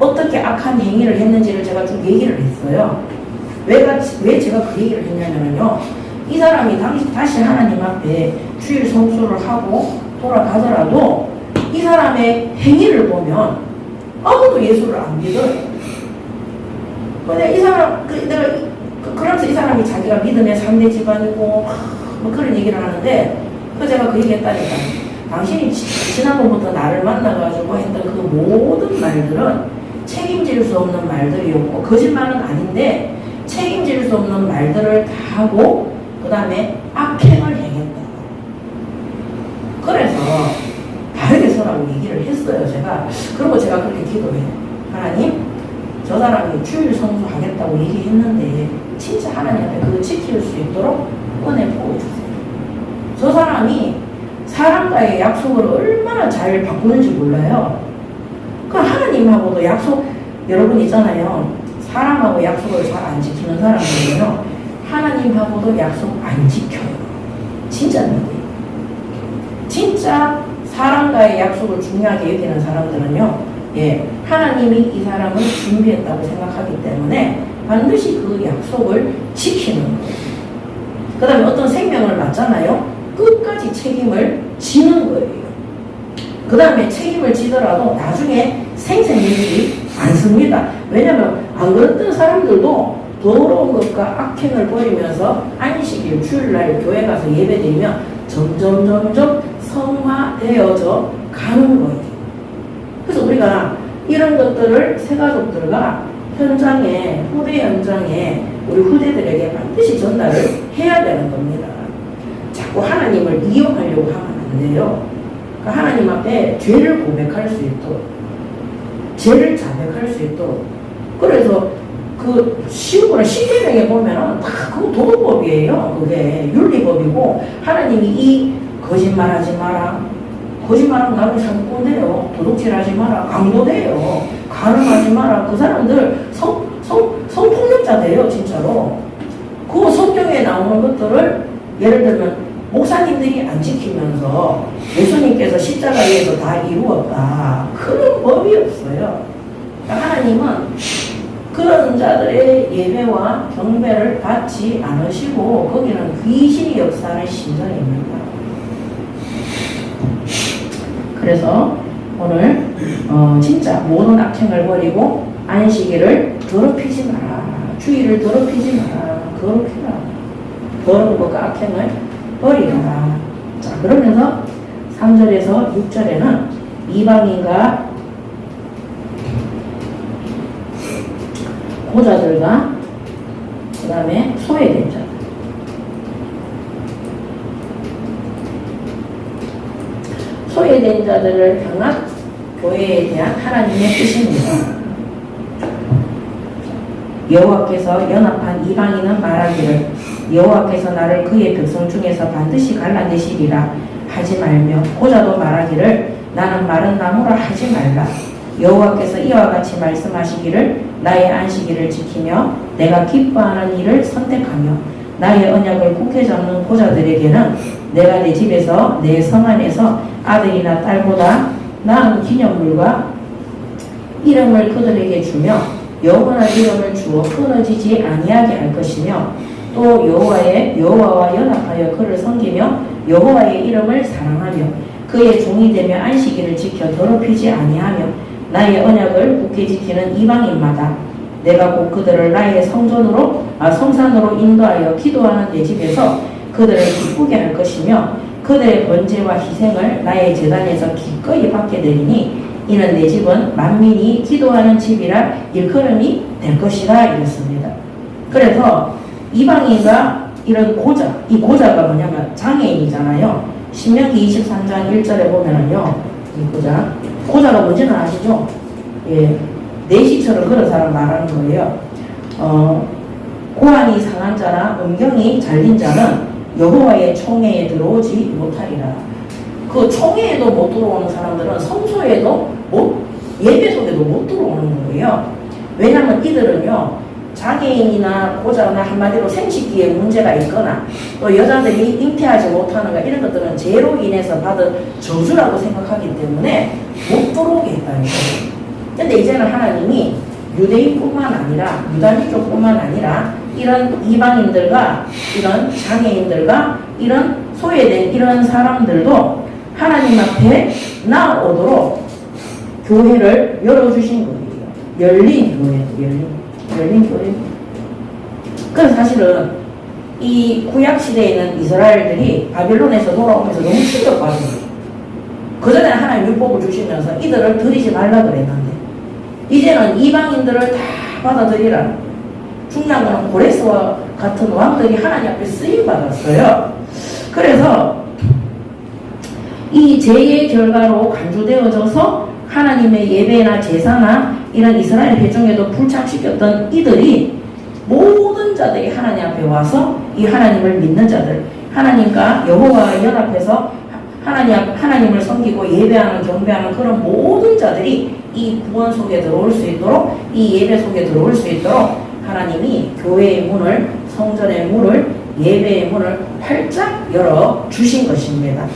어떻게 악한 행위를 했는지를 제가 쭉 얘기를 했어요. 왜 제가 그 얘기를 했냐면요. 이 사람이 다시 하나님 앞에 주일 성수를 하고 돌아가더라도 이 사람의 행위를 보면 아무도 예수를 안 믿어요. 근데 이 사람, 그러면서 이 사람이 자기가 믿음의 3대 집안이고 뭐 그런 얘기를 하는데 제가 그 얘기 했다니까. 당신이 지난번부터 나를 만나가지고 했던 그 모든 말들은 책임질 수 없는 말들이었고 거짓말은 아닌데 책임질 수 없는 말들을 다 하고 그 다음에 악행을 행했다. 그래서 다르게 서라고 얘기를 했어요. 그리고 제가 그렇게 기도해요. 하나님, 저 사람이 주일 성수하겠다고 얘기했는데 진짜 하나님 앞에 그거 지킬 수 있도록 은혜 부어주세요. 저 사람이 사람과의 약속을 얼마나 잘 바꾸는지 몰라요. 그 하나님하고도 약속, 여러분 있잖아요. 사람하고 약속을 잘 안 지키는 사람들은요, 하나님하고도 약속 안 지켜요. 진짜입니다. 진짜 사람과의 약속을 중요하게 여기는 사람들은요, 하나님이 이 사람을 준비했다고 생각하기 때문에 반드시 그 약속을 지키는 거예요. 그 다음에 어떤 생명을 맞잖아요. 끝까지 책임을 지는 거예요. 그 다음에 책임을 지더라도 나중에 생색내지 않습니다. 왜냐하면 안 그랬던 사람들도 더러운 것과 악행을 버리면서 안식일, 주일날 교회 가서 예배드리면 점점 성화되어져 가는 거예요. 그래서 우리가 이런 것들을 새가족들과 현장에, 후대 현장에 우리 후대들에게 반드시 전달을 해야 되는 겁니다. 자꾸 하나님을 이용하려고 하면 안 돼요. 그러니까 하나님 앞에 죄를 고백할 수 있도록, 죄를 자백할 수 있도록. 그래서 그 시우구나 10계명에 보면은 다 그거 도덕법이에요. 그게 윤리법이고, 하나님이 이 거짓말하지 마라, 거짓말하면 나를 상권돼요. 도둑질하지 마라, 강도돼요. 가늠하지 마라. 그 사람들 성폭력자 돼요, 진짜로. 그 성경에 나오는 것들을 예를 들면 목사님들이 안 지키면서 예수님께서 십자가에서 다 이루었다, 그런 법이 없어요. 그러니까 하나님은 그런 자들의 예배와 경배를 받지 않으시고 거기는 귀신이 역사하는 신전입니다. 그래서 오늘 진짜 모든 악행을 버리고 안식일을 더럽히지 마라, 주일을 더럽히지 마라, 거룩해라, 더러운 것과 악행을 버리라. 자, 그러면서 3절에서 6절에는 이방인과 고자들과 그 다음에 소외된 자들, 소외된 자들을 향한 교회에 대한 하나님의 뜻입니다. 여호와께서 연합한 이방인은 말하기를 여호와께서 나를 그의 백성 중에서 반드시 갈라내시리라 하지 말며, 고자도 말하기를 나는 마른 나무라 하지 말라. 여호와께서 이와 같이 말씀하시기를 나의 안식일을 지키며 내가 기뻐하는 일을 선택하며 나의 언약을 굳게 잡는 고자들에게는 내가 내 집에서 내 성 안에서 아들이나 딸보다 나은 기념물과 이름을 그들에게 주며 영원한 이름을 주어 끊어지지 아니하게 할 것이며, 또 여호와와 연합하여 그를 섬기며 여호와의 이름을 사랑하며 그의 종이 되며 안식일을 지켜 더럽히지 아니하며 나의 언약을 굳게 지키는 이방인마다 내가 곧 그들을 나의 성산으로 인도하여 기도하는 내 집에서 그들을 기쁘게 할 것이며 그들의 번제와 희생을 나의 제단에서 기꺼이 받게 되리니 이는 내 집은 만민이 기도하는 집이라 일컬음이 될 것이라 이랬습니다. 그래서 이방인과 이런 고자, 이 고자가 뭐냐면 장애인이잖아요. 신명기 23장 1절에 보면은요, 이 고자가 뭔지는 아시죠? 내시처럼 그런 사람 말하는 거예요. 고환이 상한 자나 음경이 잘린 자는 여호와의 총회에 들어오지 못하리라. 그 총회에도 못 들어오는 사람들은 성소에도 예배 속에도 못 들어오는 거예요. 왜냐하면 이들은요, 장애인이나 고자나 한마디로 생식기에 문제가 있거나 또 여자들이 잉태하지 못하는가 이런 것들은 죄로 인해서 받은 저주라고 생각하기 때문에 못 들어오게 했다는 거예요. 근데 이제는 하나님이 유대인뿐만 아니라 유다민족뿐만 아니라 이런 이방인들과 이런 장애인들과 이런 소외된 이런 사람들도 하나님 앞에 나오도록 교회를 열어주신 거예요. 열린 교회, 열린 교회. 그래서 사실은 이 구약시대에는 이스라엘들이 바빌론에서 돌아오면서 너무 충격받았어요. 그전에 하나님 율법을 주시면서 이들을 드리지 말라 그랬는데 이제는 이방인들을 다 받아들이라. 중요한 건 고레스와 같은 왕들이 하나님 앞에 쓰임받았어요. 그래서 이 죄의 결과로 간주되어져서 하나님의 예배나 제사나 이런 이스라엘 회중에도 불참시켰던 이들이 모든 자들이 하나님 앞에 와서 이 하나님을 믿는 자들, 하나님과 여호와와 연합해서 하나님을 섬기고 예배하는 경배하는 그런 모든 자들이 이 구원 속에 들어올 수 있도록 이 예배 속에 들어올 수 있도록 하나님이 교회의 문을 성전의 문을 예배의 문을 활짝 열어 주신 것입니다.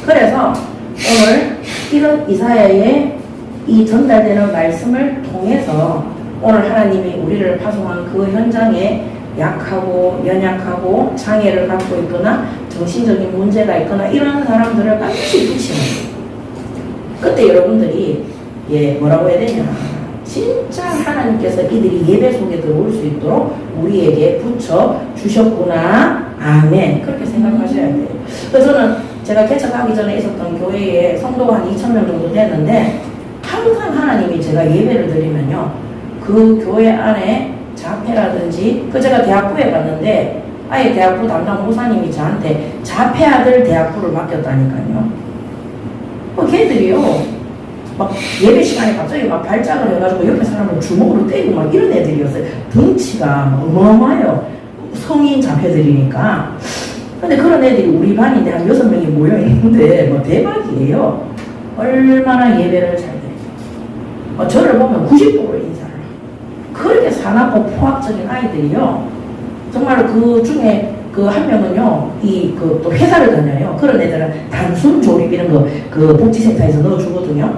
그래서 오늘 이런 이사야의 이 전달되는 말씀을 통해서 오늘 하나님이 우리를 파송한 그 현장에 약하고 연약하고 장애를 갖고 있거나 정신적인 문제가 있거나 이런 사람들을 반드시 붙이는 거예요. 그때 여러분들이 뭐라고 해야 되냐, 진짜 하나님께서 이들이 예배 속에 들어올 수 있도록 우리에게 붙여 주셨구나. 아멘. 그렇게 생각하셔야 돼요. 그래서 저는 제가 개척하기 전에 있었던 교회에 성도가 한 2,000명 정도 됐는데 항상 하나님이 제가 예배를 드리면요, 그 교회 안에 자폐라든지, 제가 대학부에 갔는데 아예 대학부 담당 목사님이 저한테 자폐아들 대학부를 맡겼다니까요. 걔들이요 막 예배 시간에 갑자기 막 발작을 해가지고 옆에 사람을 주먹으로 때리고 막 이런 애들이었어요. 덩치가 어마어마해요. 성인 자폐들이니까. 근데 그런 애들이 우리 반인데 한 6명이 모여있는데 뭐 대박이에요. 얼마나 예배를 잘 드리죠. 저를 보면 90도로 인사를 해요. 그렇게 사납고 포학적인 아이들이요. 정말 그 중에 그 한 명은요, 또 회사를 다녀요. 그런 애들은 단순 조립 이런 거 그 복지센터에서 넣어주거든요.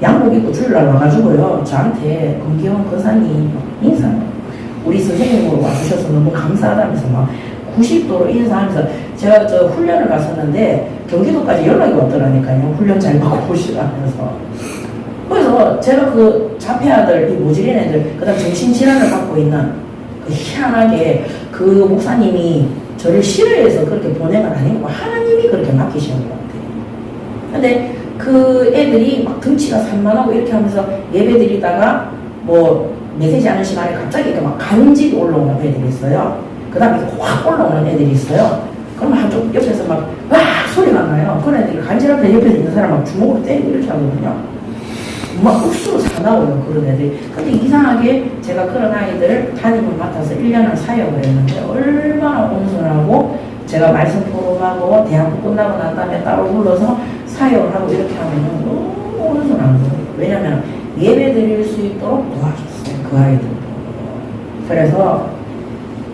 양복 입고 주일날 와가지고요, 저한테 금기원 권사님 인사를, 우리 선생님으로 와주셔서 너무 감사하다면서 막 90도로 인사하면서, 제가 저 훈련을 갔었는데 경기도까지 연락이 왔더라니까요. 훈련 잘 받고 오시라면서. 그래서 제가 그 자폐아들, 이 모질인 애들, 그 다음 정신질환을 갖고 있는 그 희한하게 그 목사님이 저를 싫어해서 그렇게 보낸 건 아니고 하나님이 그렇게 맡기시는 것 같아요. 근데 그 애들이 막 덩치가 산만하고 이렇게 하면서 예배 드리다가 뭐 메시지 하는 시간에 갑자기 이렇게 막 간질 올라오는 애들이 있어요. 그 다음에 확 올라오는 애들이 있어요. 그러면 한쪽 옆에서 막 소리가 나요. 그런 애들이 간질할 때 옆에 있는 사람 막 주먹으로 때리고 이렇게 하거든요. 막 옥수로 사나워요, 그런 애들이. 근데 이상하게 제가 그런 아이들 담임을 맡아서 1년을 사역을 했는데 얼마나 온순하고, 제가 말씀 포럼하고 대학부 끝나고 난 다음에 따로 불러서 사역을 하고 이렇게 하면 너무 온순한 거예요. 왜냐면 예배 드릴 수 있도록 도와줬어요, 그 아이들. 그래서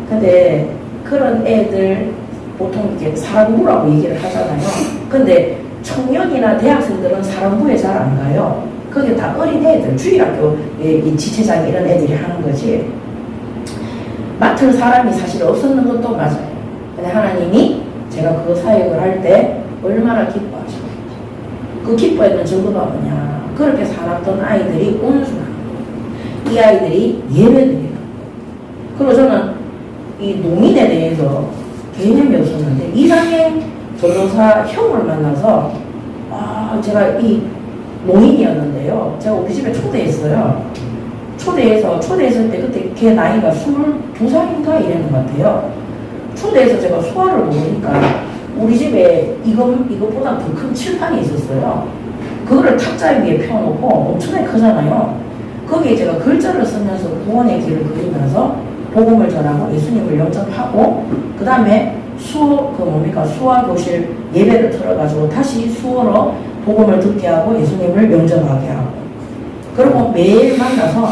근데 그런 애들 보통 이렇게 사랑부라고 얘기를 하잖아요. 근데 청년이나 대학생들은 사랑부에 잘 안 가요. 그게 다 어린 애들, 주일학교 이 지체장 이런 애들이 하는 거지. 맡을 사람이 사실 없었는 것도 맞아요. 근데 하나님이 제가 그 사역을 할 때 얼마나 기뻐하셨는지. 그 기뻐했던 증거가 뭐냐, 그렇게 살았던 아이들이 온순한 거예요. 이 아이들이 예배드리는 거예요. 그리고 저는 이 농인에 대해서 개념이 없었는데 이상의 전도사 형을 만나서 제가 이 농인이었는데요. 제가 우리 집에 초대했어요. 초대했을 때 그때 걔 나이가 22살인가 이랬는 것 같아요. 초대해서 제가 소화를 먹으니까 우리 집에 이것보다 더 큰 칠판이 있었어요. 그거를 탁자 위에 펴놓고 엄청나게 크잖아요. 거기에 제가 글자를 쓰면서 구원의 길을 그리면서 복음을 전하고 예수님을 영접하고, 그 다음에 수화 교실 예배를 틀어가지고 다시 수어로 복음을 듣게 하고 예수님을 영접하게 하고, 그리고 매일 만나서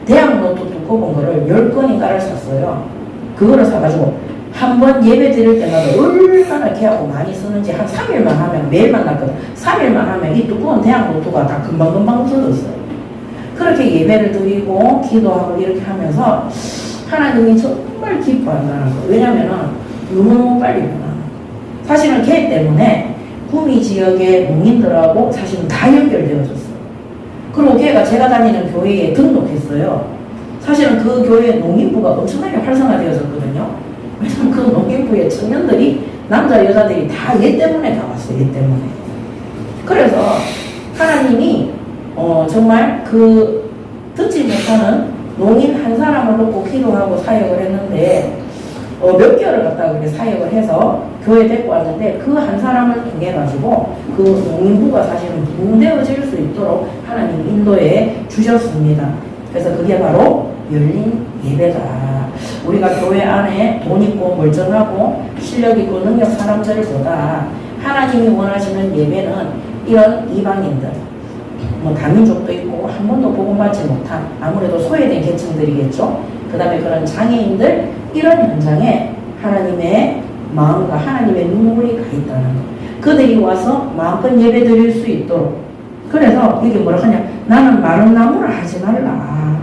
대학 노트 두꺼운 거를 10권인가를 샀어요. 그거를 사가지고 한 번 예배 드릴 때마다 얼마나 걔하고 많이 쓰는지 한 3일만 하면, 매일 만났거든. 3일만 하면 이 두꺼운 대학 노트가 다 금방금방 없어졌어요. 그렇게 예배를 드리고 기도하고 이렇게 하면서 하나님이 정말 기뻐한다는 거예요. 왜냐면은 너무 빨리 변하는. 사실은 걔 때문에 구미 지역의 농민들하고 사실은 다 연결되어졌어요. 그리고 걔가 제가 다니는 교회에 등록했어요. 사실은 그 교회 농민부가 엄청나게 활성화되어졌거든요. 왜냐면 그 농민부의 청년들이, 남자 여자들이 다 얘 때문에 다 왔어요. 얘 때문에. 그래서 하나님이 정말 그 듣지 못하는 농인 한 사람을 놓고 기도하고 사역을 했는데 몇 개월을 갖다가 그렇게 사역을 해서 교회 데리고 왔는데, 그 한 사람을 통해 가지고 그 농민부가 사실은 부흥되어질 수 있도록 하나님 인도해 주셨습니다. 그래서 그게 바로 열린 예배다. 우리가 교회 안에 돈 있고 멀쩡하고 실력 있고 능력 사람들보다 하나님이 원하시는 예배는 이런 이방인들, 뭐 다민족도 있고 한 번도 복음받지 못한 아무래도 소외된 계층들이겠죠. 그 다음에 그런 장애인들, 이런 현장에 하나님의 마음과 하나님의 눈물이 가 있다는 거. 그들이 와서 마음껏 예배 드릴 수 있도록. 그래서 이게 뭐라 하냐, 나는 마른 나무를 하지 말라.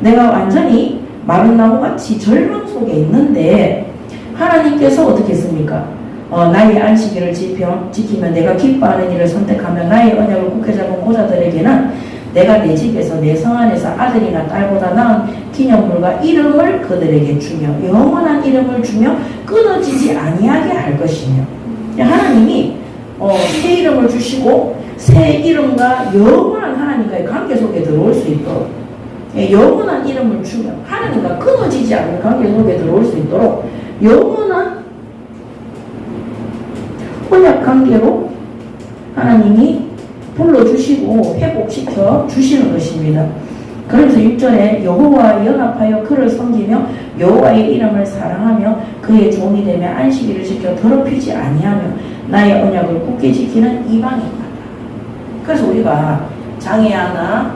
내가 완전히 마른 나무같이 절망 속에 있는데 하나님께서 어떻게 했습니까? 나의 안식일을 지키면 내가 기뻐하는 일을 선택하며 나의 언약을 굳게 잡은 고자들에게는 내가 내 집에서 내 성 안에서 아들이나 딸보다 나은 기념물과 이름을 그들에게 주며 영원한 이름을 주며 끊어지지 아니하게 할 것이며. 하나님이 새 이름을 주시고 새 이름과 영원한 하나님과의 관계 속에 들어올 수 있도록, 영원한 이름을 주며 하나님과 끊어지지 않는 관계 속에 들어올 수 있도록 영원한 언약 관계로 하나님이 불러주시고 회복시켜 주시는 것입니다. 그래서 6절에 여호와와 연합하여 그를 섬기며 여호와의 이름을 사랑하며 그의 종이 되며 안식일을 지켜 더럽히지 아니하며 나의 언약을 굳게 지키는 이방인이다. 그래서 우리가 장애아나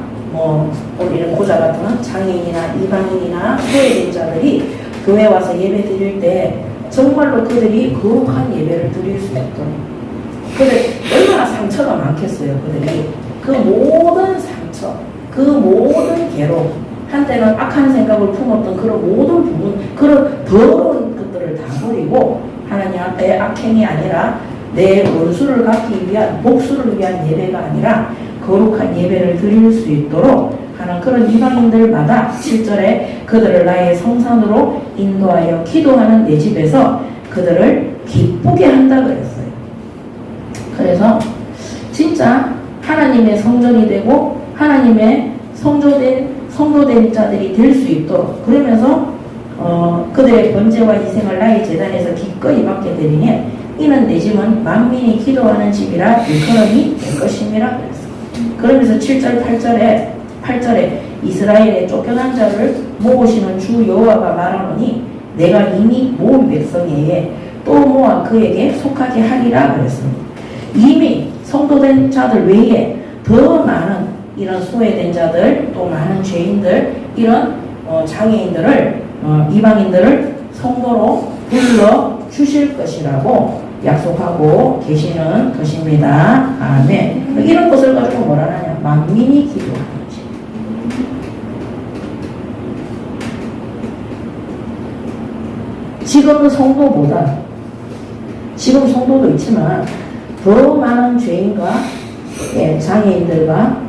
우리는 고자 같은 장애인이나 이방인이나 소외된 자들이 교회 와서 예배 드릴 때 정말로 그들이 거룩한 예배를 드릴 수 있도록, 그들 얼마나 상처가 많겠어요. 그들이 그 모든 상처, 그 모든 괴로움, 한때는 악한 생각을 품었던 그런 모든 부분, 그런 더러운 것들을 다 버리고 하나님 앞에 악행이 아니라 내 원수를 갚기 위한, 복수를 위한 예배가 아니라 거룩한 예배를 드릴 수 있도록 하는 그런 이방인들마다 7절에 그들을 나의 성산으로 인도하여 기도하는 내 집에서 그들을 기쁘게 한다 그랬어요. 그래서 진짜 하나님의 성전이 되고 하나님의 성도된 자들이 될 수 있도록, 그러면서 그들의 번제와 희생을 나의 제단에서 기꺼이 받게 되리니 이는 내 집은 만민이 기도하는 집이라 일컬음이 될 것임이라 그랬어요. 그러면서 7절 8절에 이스라엘의 쫓겨난 자를 모으시는 주 여호와가 말하노니 내가 이미 모은 백성에게 또 모아 그에게 속하게 하리라 그랬습니다. 이미 성도된 자들 외에 더 많은 이런 소외된 자들, 또 많은 죄인들, 이런 장애인들을, 이방인들을 성도로 불러 주실 것이라고 약속하고 계시는 것입니다. 아멘. 이런 것을 가지고 뭐라 하냐, 만민이 기도하는 집. 지금은 성도보다, 지금 성도도 있지만 더 많은 죄인과 장애인들과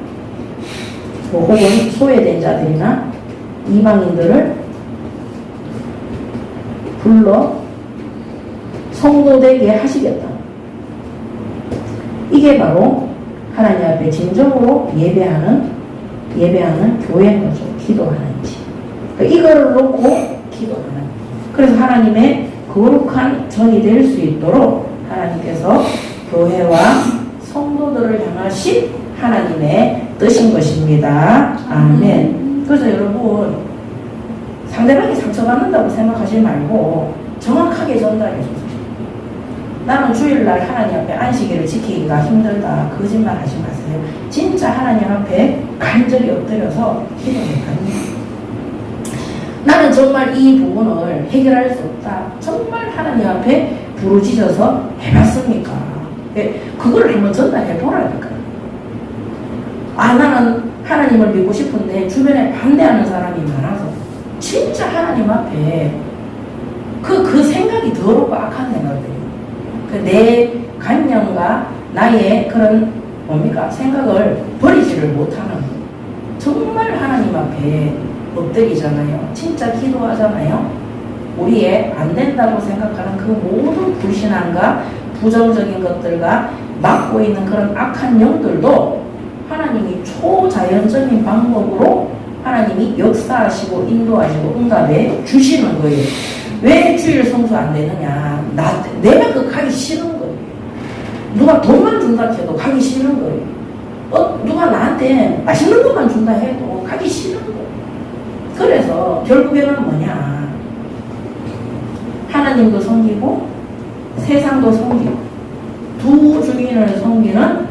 혹은 소외된 자들이나 이방인들을 불러 성도되게 하시겠다. 이게 바로 하나님 앞에 진정으로 예배하는 교회인 거죠. 기도하는 집. 이거를 놓고 기도하는. 그래서 하나님의 거룩한 전이 될 수 있도록 하나님께서 교회와 성도들을 향하신 하나님의 뜻인 것입니다. 아멘. 그래서 여러분, 상대방이 상처받는다고 생각하지 말고 정확하게 전달해 주세요. 나는 주일날 하나님 앞에 안식일을 지키기가 힘들다. 거짓말 하지 마세요. 진짜 하나님 앞에 간절히 엎드려서 기도해 갑니다. 나는 정말 이 부분을 해결할 수 없다. 정말 하나님 앞에 부르짖어서 해봤습니까? 그걸 한번 전달해 보라니까. 나는 하나님을 믿고 싶은데 주변에 반대하는 사람이 많아서 진짜 하나님 앞에 그 생각이 더럽고 악한 생각들이에요. 내 관념과 나의 그런 생각을 버리지를 못하는, 정말 하나님 앞에 엎드리잖아요. 진짜 기도하잖아요. 우리의 안 된다고 생각하는 그 모든 불신앙과 부정적인 것들과 막고 있는 그런 악한 영들도 하나님이 초자연적인 방법으로 하나님이 역사하시고 인도하시고 응답해 주시는 거예요. 왜 주일 성수 안 되느냐? 내가 가기 싫은 거예요. 누가 돈만 준다 해도 가기 싫은 거예요. 누가 나한테 맛있는 것만 준다 해도 가기 싫은 거예요. 그래서 결국에는 뭐냐? 하나님도 섬기고 세상도 섬기고 두 주인을 섬기는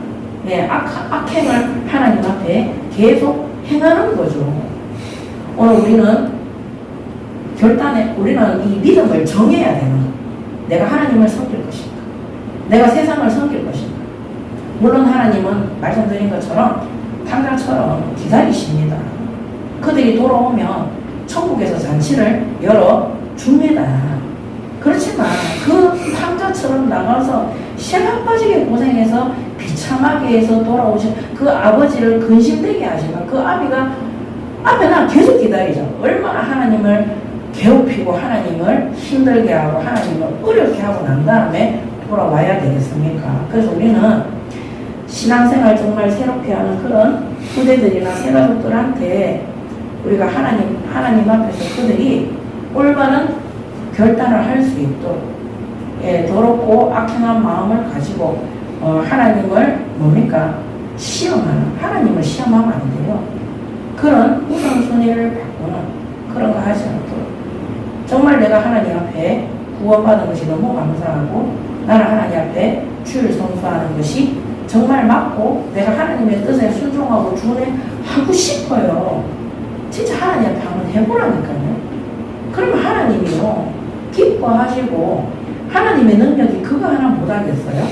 악행을 하나님 앞에 계속 행하는 거죠. 오늘 우리는 우리는 이 믿음을 정해야 되는 거예요. 내가 하나님을 섬길 것인가? 내가 세상을 섬길 것인가? 물론 하나님은 말씀드린 것처럼 탕자처럼 기다리십니다. 그들이 돌아오면 천국에서 잔치를 열어줍니다. 그렇지만 그 탕자처럼 나가서 쇠가 빠지게 고생해서 비참하게 해서 돌아오신 그 아버지를 근심되게 하시면 그 아비가 계속 기다리죠. 얼마나 하나님을 괴롭히고 하나님을 힘들게 하고 하나님을 어렵게 하고 난 다음에 돌아와야 되겠습니까? 그래서 우리는 신앙생활 정말 새롭게 하는 그런 후대들이나 새가족들한테 우리가 하나님 앞에서 그들이 올바른 결단을 할 수 있도록 더럽고 악행한 마음을 가지고 하나님을 시험하는, 하나님을 시험하면 안 돼요. 그런 우선순위를 바꾸는 그런 거 하지 않도록 정말 내가 하나님 앞에 구원받은 것이 너무 감사하고 나는 하나님 앞에 주를 선수하는 것이 정말 맞고 내가 하나님의 뜻에 순종하고 준행하고 싶어요. 진짜 하나님 앞에 한번 해보라니까요. 그러면 하나님이요 기뻐하시고 하나님의 능력이 그거 하나 못하겠어요?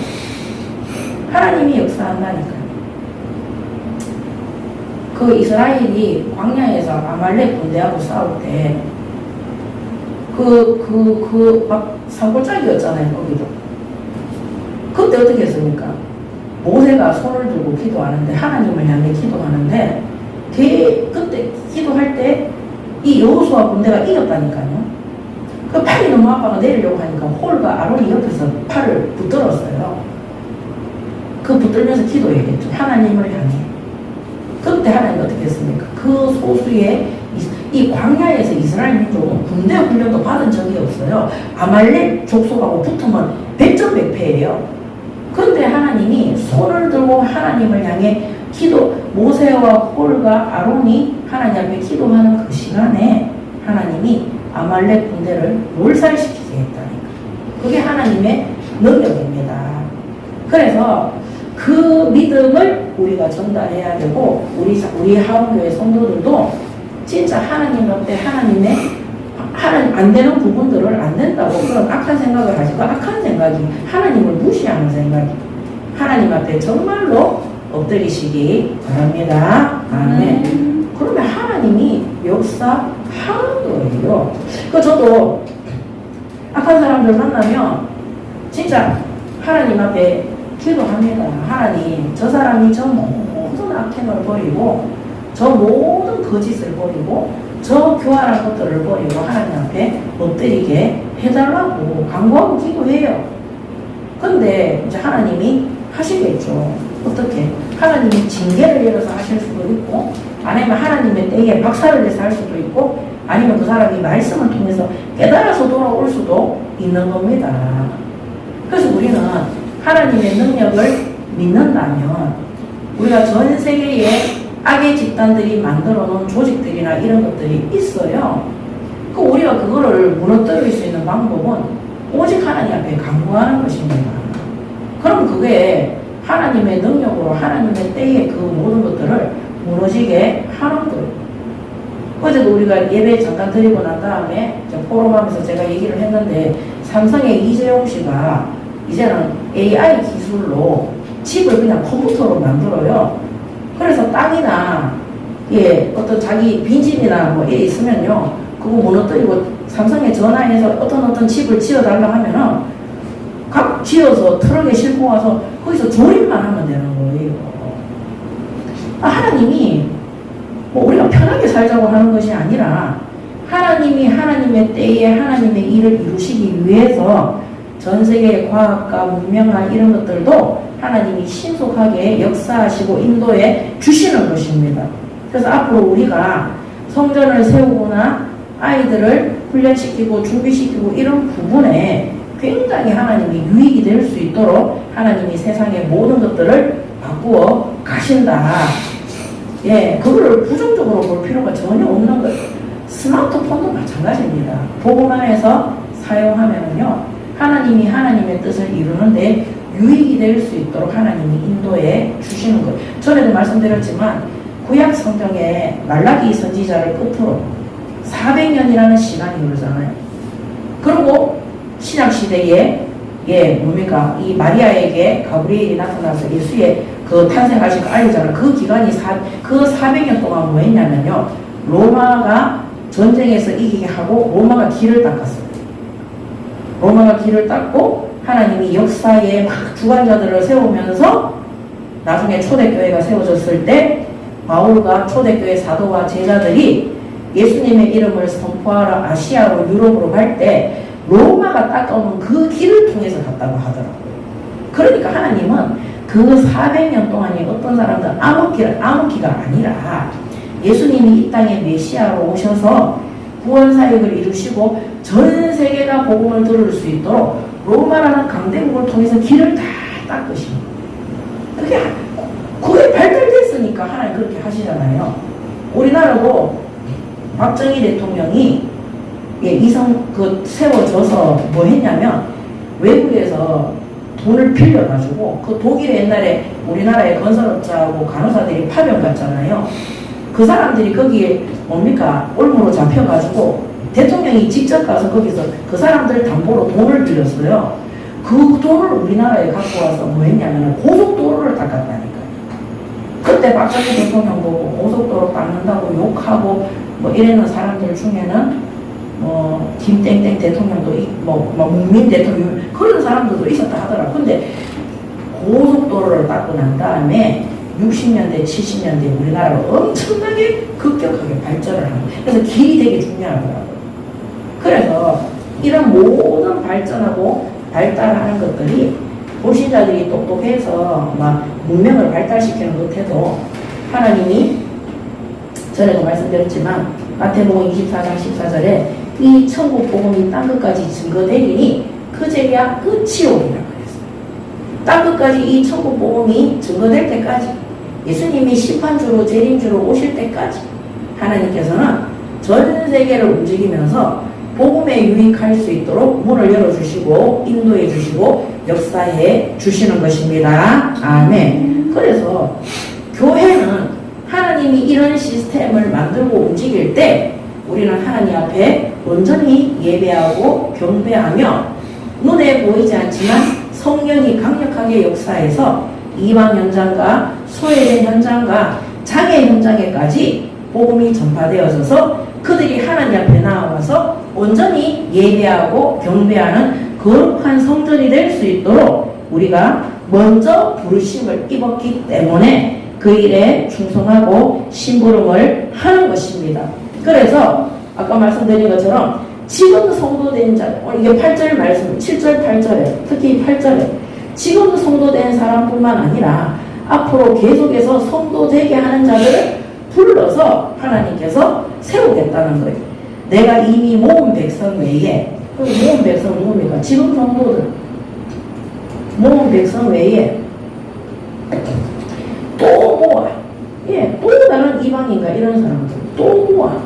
하나님이 역사한다니까요. 그 이스라엘이 광야에서 아말렉 군대하고 싸울 때 막 산골짜기였잖아요, 거기도. 그때 어떻게 했습니까? 모세가 손을 들고 기도하는데, 하나님을 향해 기도하는데, 그때 기도할 때 이 여호수아 군대가 이겼다니까요. 그 팔이 너무 아파서 내리려고 하니까 홀과 아론이 옆에서 팔을 붙들었어요. 그 붙들면서 기도했겠죠. 하나님을 향해. 그때 하나님 어떻게 했습니까? 그 소수의 이 광야에서 이스라엘 민족은 군대 훈련도 받은 적이 없어요. 아말렉 족속하고 붙으면 100점100패예요. 그런데 하나님이 손을 들고 하나님을 향해 모세와 홀과 아론이 하나님 앞에 기도하는 그 시간에 하나님이 아말렉 군대를 몰살시키게 했다니까. 그게 하나님의 능력입니다. 그래서 그 믿음을 우리가 전달해야 되고 우리 하원교회 성도들도 진짜 하나님 앞에 하나님 안 되는 부분들을 안 된다고 그런 악한 생각을 하시고 악한 생각이 하나님을 무시하는 생각이 하나님 앞에 정말로 엎드리시기 바랍니다. 아멘. 그러면 하나님이 역사하는 거예요. 저도 악한 사람들 만나면 진짜 하나님 앞에 기도합니다. 하나님, 저 사람이 저 모든 악행을 버리고 저 모든 거짓을 버리고 저 교활한 것들을 버리고 하나님 앞에 엎드리게 해달라고 간구하고 기도해요. 근데 이제 하나님이 하시겠죠. 어떻게? 하나님이 징계를 내려서 하실 수도 있고 아니면 하나님의 때에 박살을 내서 할 수도 있고 아니면 그 사람이 말씀을 통해서 깨달아서 돌아올 수도 있는 겁니다. 그래서 우리는 하나님의 능력을 믿는다면 우리가 전 세계에 악의 집단들이 만들어 놓은 조직들이나 이런 것들이 있어요. 우리가 그거를 무너뜨릴 수 있는 방법은 오직 하나님 앞에 간구하는 것입니다. 그럼 그게 하나님의 능력으로 하나님의 때에 그 모든 것들을 무너지게 하는 거예요. 어제도 우리가 예배 잠깐 드리고 난 다음에 포럼하면서 제가 얘기를 했는데 삼성의 이재용 씨가 이제는 AI 기술로 칩을 그냥 컴퓨터로 만들어요. 그래서 땅이나 어떤 자기 빈집이나 뭐 이래 있으면요 그거 무너뜨리고 삼성에 전화해서 어떤 칩을 지어달라 하면은 각 지어서 트럭에 싣고 와서 거기서 조립만 하면 되는 거예요. 하나님이 우리가 편하게 살자고 하는 것이 아니라 하나님이 하나님의 때에 하나님의 일을 이루시기 위해서 전 세계의 과학과 문명과 이런 것들도 하나님이 신속하게 역사하시고 인도해 주시는 것입니다. 그래서 앞으로 우리가 성전을 세우거나 아이들을 훈련시키고 준비시키고 이런 부분에 굉장히 하나님이 유익이 될 수 있도록 하나님이 세상의 모든 것들을 바꾸어 가신다. 그거를 부정적으로 볼 필요가 전혀 없는 거예요. 스마트폰도 마찬가지입니다. 보고만 해서 사용하면요 하나님이 하나님의 뜻을 이루는데 유익이 될 수 있도록 하나님이 인도해 주시는 거예요. 전에도 말씀드렸지만 구약 성경에 말라기 선지자를 끝으로 400년이라는 시간이 흐르잖아요. 그리고 신약 시대에 뭡니까? 이 마리아에게 가브리엘이 나타나서 예수의 그 탄생하신 거 알리잖아요. 그 기간이 그 400년 동안 뭐 했냐면요. 로마가 전쟁에서 이기게 하고 로마가 길을 닦았어요. 로마가 길을 닦고 하나님이 역사에 막 주관자들을 세우면서 나중에 초대교회가 세워졌을 때 바울과 초대교회 사도와 제자들이 예수님의 이름을 선포하러 아시아로 유럽으로 갈 때 로마가 닦아오는 그 길을 통해서 갔다고 하더라고요. 그러니까 하나님은 그 400년 동안에 어떤 사람들은 암흑기가 아니라 예수님이 이 땅에 메시아로 오셔서 구원사역을 이루시고 전 세계가 복음을 들을 수 있도록 로마라는 강대국을 통해서 길을 다 닦으시는 거예요. 그게 발달됐으니까 하나님 그렇게 하시잖아요. 우리나라도 박정희 대통령이 세워져서 뭐 했냐면 외국에서 돈을 빌려가지고 그 독일에 옛날에 우리나라의 건설업자하고 간호사들이 파병 갔잖아요. 그 사람들이 거기에 뭡니까? 올무로 잡혀가지고 대통령이 직접 가서 거기서 그 사람들 담보로 돈을 빌렸어요. 그 돈을 우리나라에 갖고 와서 뭐 했냐면 고속도로를 닦았다니까요. 그때 박정희 대통령 보고 고속도로 닦는다고 욕하고 뭐 이러는 사람들 중에는 김땡땡 대통령도 문민 대통령 그런 사람들도 있었다 하더라. 근데 고속도로를 닦고 난 다음에 60년대, 70년대 우리나라가 엄청나게 급격하게 발전을 한 거예요. 그래서 길이 되게 중요하더라고요. 그래서 이런 모든 발전하고 발달하는 것들이 불신자들이 똑똑해서 막 문명을 발달시키는 것해도 하나님이 전에도 말씀드렸지만 마태복음 24장 14절에 이 천국 복음이 땅 끝까지 증거되리니 그제야 끝이 오리라 그랬어요. 땅 끝까지 이 천국 복음이 증거될 때까지 예수님이 심판주로 재림주로 오실 때까지 하나님께서는 전 세계를 움직이면서 복음에 유익할 수 있도록 문을 열어주시고 인도해 주시고 역사해 주시는 것입니다. 아멘. 그래서 교회는 하나님이 이런 시스템을 만들고 움직일 때 우리는 하나님 앞에 온전히 예배하고 경배하며 눈에 보이지 않지만 성령이 강력하게 역사해서 이방 현장과 소외된 현장과 장애 현장에까지 복음이 전파되어져서 그들이 하나님 앞에 나와서 온전히 예배하고 경배하는 거룩한 성전이 될 수 있도록 우리가 먼저 부르심을 입었기 때문에 그 일에 충성하고 심부름을 하는 것입니다. 그래서 아까 말씀드린 것처럼 지금 성도된 자, 이게 8절 말씀, 7절, 8절에 특히 8절에 지금 성도된 사람뿐만 아니라 앞으로 계속해서 성도되게 하는 자들을 불러서 하나님께서 세우겠다는 거예요. 내가 이미 모은 백성 외에, 모은 백성은 누굽니까? 지금 성도들. 모은 백성 외에 또 모아. 또 다른 이방인가 이런 사람들 또 모아.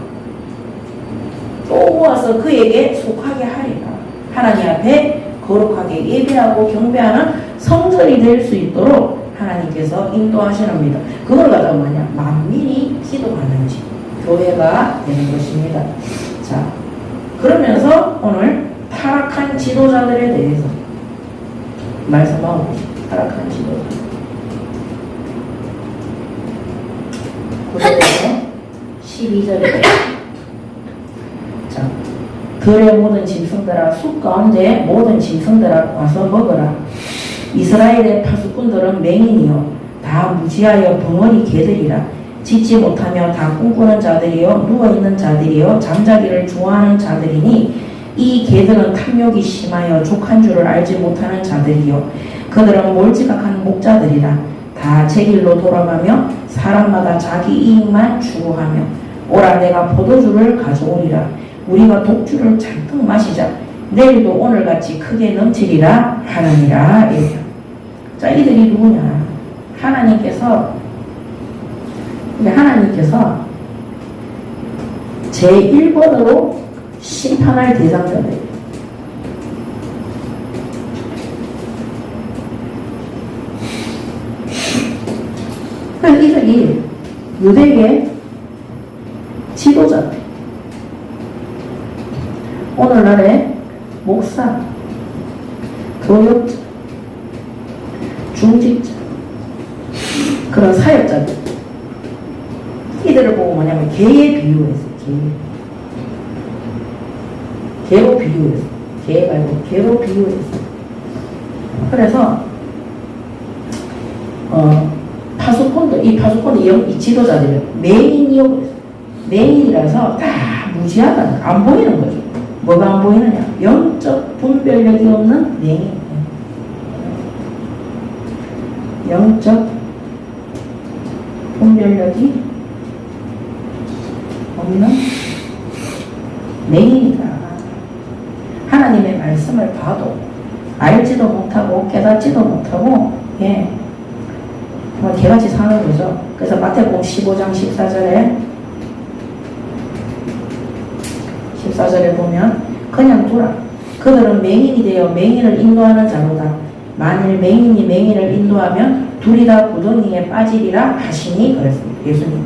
또 모아서 그에게 속하게 하리라. 하나님 앞에 거룩하게 예배하고 경배하는 성전이 될 수 있도록 하나님께서 인도하시랍니다. 그걸 갖다가 뭐냐? 만민이 기도하는 집, 교회가 되는 것입니다. 자, 그러면서 오늘 타락한 지도자들에 대해서 말씀하고 계십니다. 타락한 지도자. 9절에 12절에 자, 들의 모든 짐승들아 숲 가운데 모든 짐승들아 와서 먹어라. 이스라엘의 파수꾼들은 맹인이요 다 무지하여 벙어리 개들이라. 짖지 못하며 다 꿈꾸는 자들이요 누워있는 자들이요 잠자기를 좋아하는 자들이니 이 개들은 탐욕이 심하여 족한 줄을 알지 못하는 자들이요 그들은 몰지각한 목자들이라. 다 제 길로 돌아가며 사람마다 자기 이익만 추구하며 오라 내가 포도주를 가져오리라. 우리가 독주를 잔뜩 마시자. 내일도 오늘같이 크게 넘치리라 하느니라. 자, 이들이 누구냐? 하나님께서 제1번으로 심판할 대상자들. 그래서 이들이 유대계 지도자들, 오늘날의 목사, 교육자, 중직자, 그런 사역자들, 이들을 보고 뭐냐면 개에 비유했어요. 개로 비유했어요. 개가 아니고 개로 비유했어요. 그래서 파수꾼들, 이 지도자들은 맹인이요. 맹인이라서 다 무지하다. 안 보이는 거죠. 뭐가 안 보이느냐? 영적 분별력이 없는 맹인. 영적 분별력이 없는 맹인이다. 하나님의 말씀을 봐도 알지도 못하고 깨닫지도 못하고 개같이 사는 거죠. 그래서 마태복음 15장 14절에 보면 그냥 두라. 그들은 맹인이 되어 맹인을 인도하는 자로다. 만일 맹인이 맹인을 인도하면 둘이 다 구덩이에 빠지리라 하시니 그랬습니다. 예수님.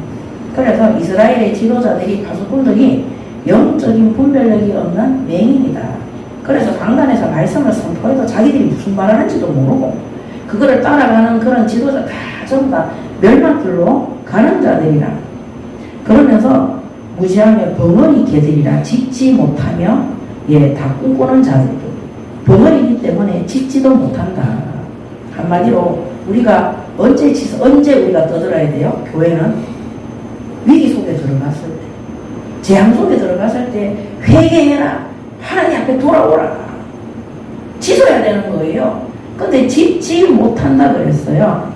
그래서 이스라엘의 지도자들이 파수꾼들이 영적인 분별력이 없는 맹인이다. 그래서 강단에서 말씀을 선포해도 자기들이 무슨 말을 하는지도 모르고 그거를 따라가는 그런 지도자 다 전부 다 멸망길로 가는 자들이라. 그러면서 무지하며 벙어리 개들이라 짓지 못하며 다 꿈꾸는 자들이고 벙어리이기 때문에 짓지도 못한다. 한마디로 우리가 언제 우리가 떠들어야 돼요? 교회는 위기 속에 들어갔을 때, 재앙 속에 들어갔을 때 회개해라. 하나님 앞에 돌아오라. 지소해야 되는 거예요. 근데 짓지 못한다 그랬어요.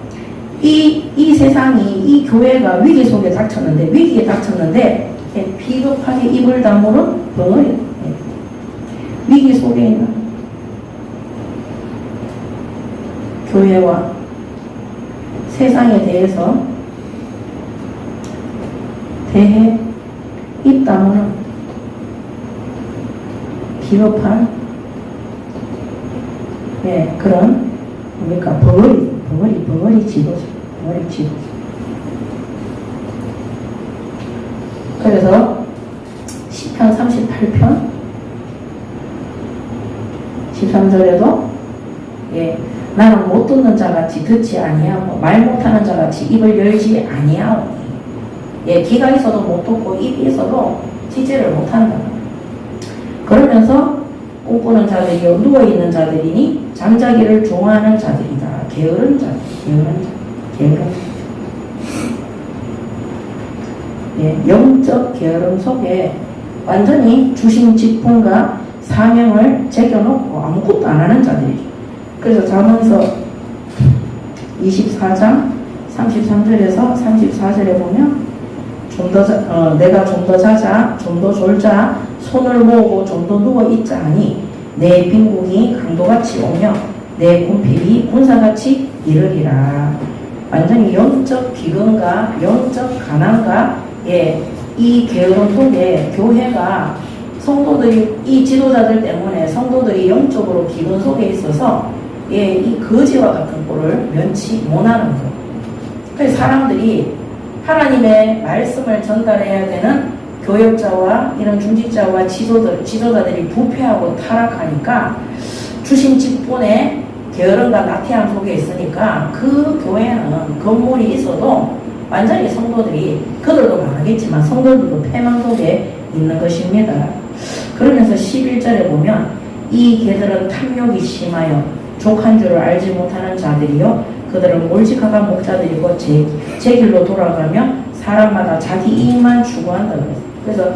이 세상이, 이 교회가 위기에 닥쳤는데 비겁하게 입을 다무는 벙어리. 위기 속에 있는 교회와 세상에 대해서 대해 입 다무는 비겁한 그런 뭡니까? 벙어리 지도자. 그래서 시편 38편 13절에도 나는 못 듣는 자같이 듣지 아니하고 말 못하는 자같이 입을 열지 아니하오니 귀가 있어도 못 듣고 입이 있어도 지지를 못한다. 그러면서 꿈꾸는 자들이요 누워있는 자들이니 잠자기를 좋아하는 자들이다. 게으른 자. 영적 게으름 속에 완전히 주신 직분과 사명을 제껴놓고 아무것도 안 하는 자들이죠. 그래서 잠언서 24장 33절에서 34절에 보면 내가 좀 더 자자, 좀 더 졸자, 손을 모으고 좀 더 누워 있자 하니 내 빈궁이 강도같이 오며 내 군필이 군사같이 이르리라. 완전히 영적 기근과 영적 가난과 이 게으름 속에 교회가 성도들이 이 지도자들 때문에 성도들이 영적으로 기근 속에 있어서 이 거지와 같은 꼴을 면치 못하는 거예요. 그래서 사람들이 하나님의 말씀을 전달해야 되는 교역자와 이런 중직자와 지도자들이 부패하고 타락하니까 주신 직분에 게으름과 나태함 속에 있으니까 그 교회는 건물이 있어도 완전히 성도들이 그들도 많겠지만 성도들도 패망 속에 있는 것입니다. 그러면서 11절에 보면 이 개들은 탐욕이 심하여 족한 줄을 알지 못하는 자들이요 그들은 몰직하가 목자들이고 제 길로 돌아가며 사람마다 자기 이익만 추구한다 그랬어요. 그래서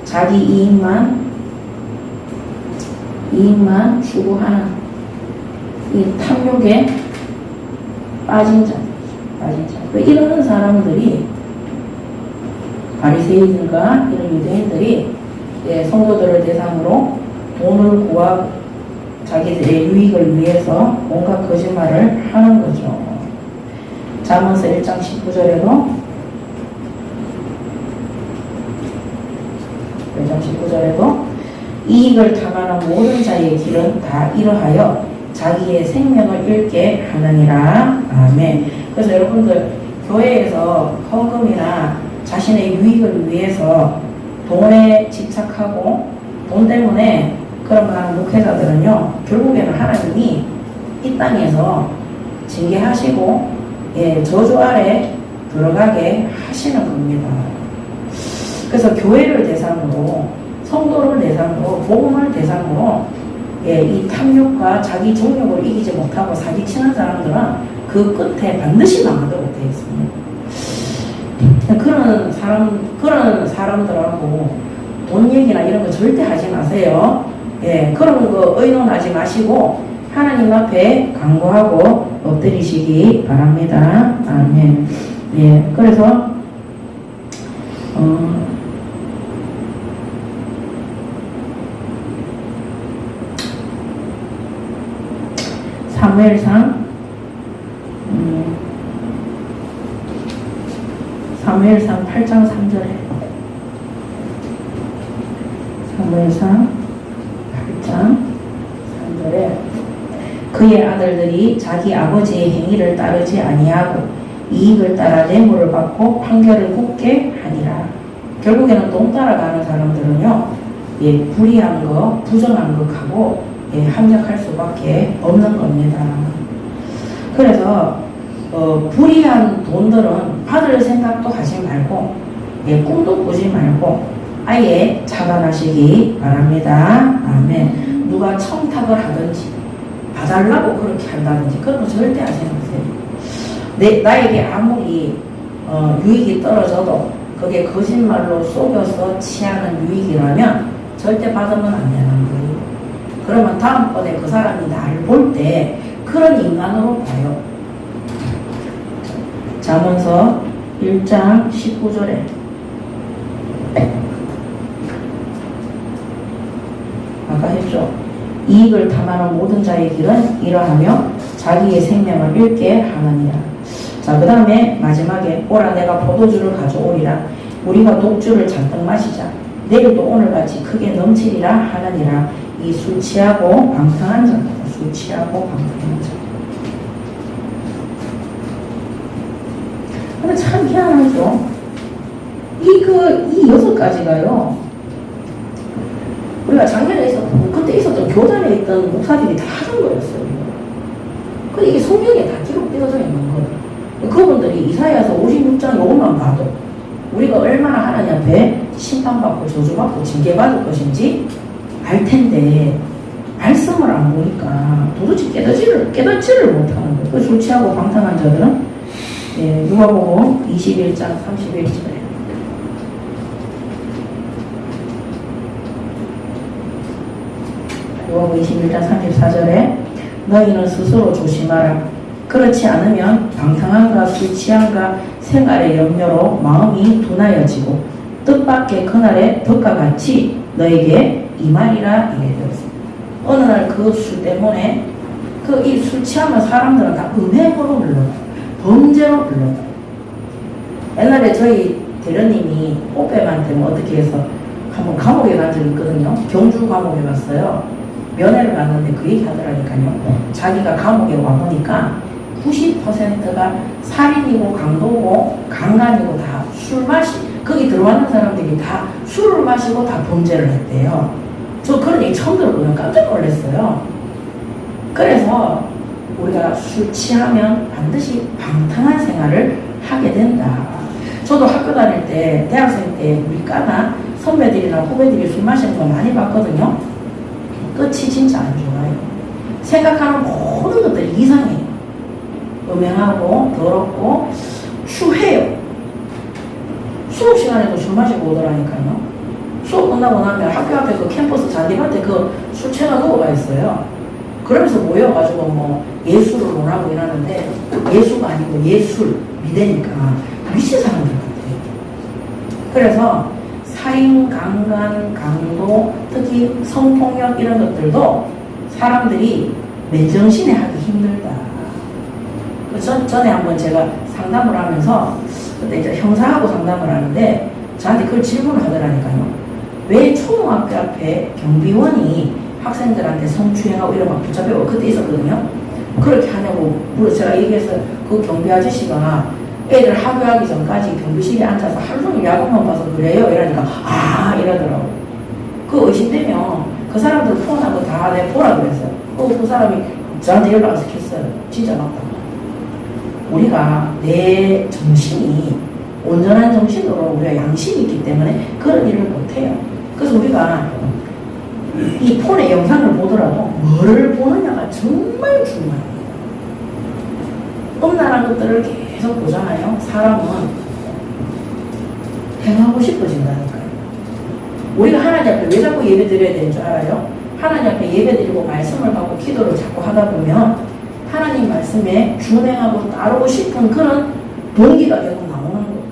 자기 이익만 추구하는 이 탐욕에 빠진 자. 이런 사람들이 바리새인들과 이런 유대인들이 성도들을 대상으로 돈을 구하고 자기들의 유익을 위해서 온갖 거짓말을 하는 거죠. 잠언서 1장 19절에도 이익을 탐하는 모든 자의 길은 다 이러하여 자기의 생명을 잃게 하느니라. 아멘. 그래서 여러분들 교회에서 헌금이나 자신의 유익을 위해서 돈에 집착하고 돈 때문에 그런 거 하는 목회자들은요, 결국에는 하나님이 이 땅에서 징계하시고 저주 아래 들어가게 하시는 겁니다. 그래서 교회를 대상으로, 성도를 대상으로, 복음을 대상으로 이 탐욕과 자기 정욕을 이기지 못하고 사기치는 사람들은 그 끝에 반드시 망하도록 되어 있습니다. 그런 사람들하고 돈 얘기나 이런 거 절대 하지 마세요. 그런 거 의논하지 마시고 하나님 앞에 간구하고 엎드리시기 바랍니다. 아멘. 그래서 사무엘상 8장 3절에 사무엘상 8장 3절에 그의 아들들이 자기 아버지의 행위를 따르지 아니하고 이익을 따라 뇌물을 받고 판결을 굳게 하니라. 결국에는 돈 따라가는 사람들은요, 불의한 거, 부정한 것하고 합력할 수밖에 없는 겁니다. 그래서 불의한 돈들은 받을 생각도 하지 말고 꿈도 꾸지 말고 아예 차단하시기 바랍니다. 아멘. 누가 청탁을 하든지 봐달라고 그렇게 한다든지 그런 거 절대 하지 마세요. 나에게 아무리 유익이 떨어져도 그게 거짓말로 속여서 취하는 유익이라면 절대 받으면 안 되는 거예요. 그러면 다음번에 그 사람이 나를 볼 때 그런 인간으로 봐요. 잠언서 1장 19절에 아까 했죠. 이익을 탐하는 모든 자의 길은 이러하며 자기의 생명을 잃게 하느니라. 자, 그 다음에 마지막에 오라 내가 포도주를 가져오리라. 우리가 독주를 잔뜩 마시자. 내일도 오늘같이 크게 넘치리라 하느니라. 이 술 취하고 방탕한 자입니다. 술 취하고 방탕한 자. 근데 참 희한하죠. 이 6가지가요. 우리가 작년에 그때 있었던 교단에 있던 목사들이 다 하던 거였어요. 근데 이게 성경에 다 기록되어져 있는 거예요. 그분들이 이사야서 56장 요것만 봐도 우리가 얼마나 하나님 앞에 심판받고 저주받고 징계받을 것인지 알 텐데 말씀을 안 보니까 도대체 깨닫지를 못하는 거예요. 그 술 취하고 방탕한 자들은 누가복음 21장 31절에 누가복음 21장 34절에 너희는 스스로 조심하라. 그렇지 않으면 방탕함과 술 취함과 생활의 염려로 마음이 둔하여지고 뜻밖의 그날의 덕과 같이 너에게 임하리라 이래 되었습니다. 어느 날 그 술 때문에 이 술 취하면 사람들은 다 음행으로 흘러가요. 범죄로 흘러가요. 옛날에 저희 대련님이 오빠한테 어떻게 해서 한번 감옥에 간 적이 있거든요. 경주 감옥에 갔어요. 면회를 갔는데 그 얘기 하더라니까요. 자기가 감옥에 와보니까 90%가 살인이고 강도고 강간이고 다 술 거기 들어가는 사람들이 다 술을 마시고 다 범죄를 했대요. 저 그런 얘기 처음 들어보면 깜짝 놀랐어요. 그래서 우리가 술 취하면 반드시 방탕한 생활을 하게 된다. 저도 학교 다닐 때 대학생 때 우리 과나 선배들이나 후배들이 술 마시는 거 많이 봤거든요. 끝이 진짜 안 좋아요. 생각하는 모든 것들이 이상해요. 음행하고 더럽고 추해요. 수업 시간에도 술 마시고 오더라니까요. 수업 끝나고 나면 학교 앞에 그 캠퍼스 잔디밭에 그 술채가 누워가 있어요. 그러면서 모여가지고 뭐 예술을 논하고 이러는데 예수가 아니고 예술 미대니까 미친 사람들 같아요. 그래서 살인, 강간, 강도, 특히 성폭력 이런 것들도 사람들이 맨정신에 하기 힘들다. 전에 한번 제가 상담을 하면서 그때 이제 형사하고 상담을 하는데 저한테 그걸 질문을 하더라니까요. 왜 초등학교 앞에 경비원이 학생들한테 성추행하고 이런 막 붙잡히고 그때 있었거든요. 그렇게 하냐고 제가 얘기해서 그 경비 아저씨가 애들 학교하기 전까지 경비실에 앉아서 하루 종일 야구만 봐서 그래요 이러니까 아 이러더라고. 그 의심되면 그 사람들 폰하고 다 내 보라 그랬어요. 그 사람이 저한테 연락해서 했어요. 진짜 맞다. 우리가 내 정신이 온전한 정신으로 우리가 양심이 있기 때문에 그런 일을 못해요. 그래서 우리가 이 폰의 영상을 보더라도 뭐를 보느냐가 정말 중요합니다. 음란한 것들을 계속 보잖아요. 사람은 행하고 싶어진다니까요. 우리가 하나님 앞에 왜 자꾸 예배 드려야 되는 줄 알아요? 하나님 앞에 예배 드리고 말씀을 받고 기도를 자꾸 하다 보면 하나님 말씀에 준행하고 따르고 싶은 그런 동기가 계속 나오는 거예요.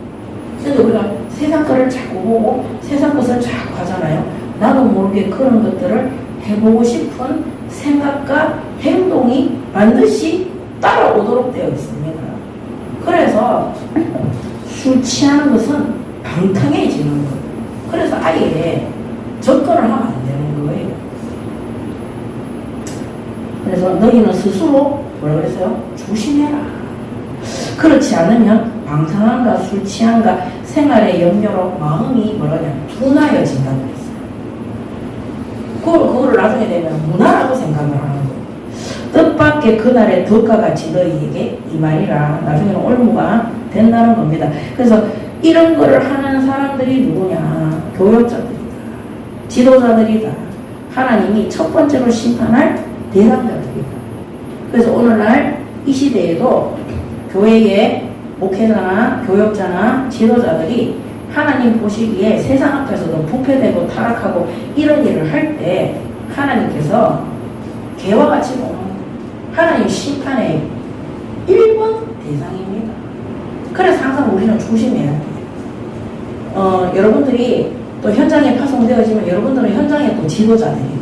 근데 우리가 세상 거를 자꾸 보고 세상 것을 자꾸 하잖아요. 나도 모르게 그런 것들을 해보고 싶은 생각과 행동이 반드시 따라오도록 되어 있습니다. 그래서 술 취하는 것은 방탕해지는 거예요. 그래서 아예 접근을 하면 안 되는 거예요. 그래서 너희는 스스로 뭐라 그랬어요? 조심해라. 그렇지 않으면 방탕함과 술 취함과 생활의 염려로 마음이 뭐라냐 둔하여진다고 그랬어요. 그거를 나중에 되면 문화라고 생각을 하는 거예요. 뜻밖의 그날의 덕과 같이 너희에게 이 말이라 나중에는 올무가 된다는 겁니다. 그래서 이런 거를 하는 사람들이 누구냐? 교역자들이다. 지도자들이다. 하나님이 첫 번째로 심판할 대상자들이다. 그래서 오늘날 이 시대에도 교회의 목회자나 교역자나 지도자들이 하나님 보시기에 세상 앞에서도 부패되고 타락하고 이런 일을 할 때 하나님께서 개와 같이 보는 하나님 심판의 1번 대상입니다. 그래서 항상 우리는 조심해야 돼요. 여러분들이 또 현장에 파송되어지면 여러분들은 현장의 또 지도자들이에요.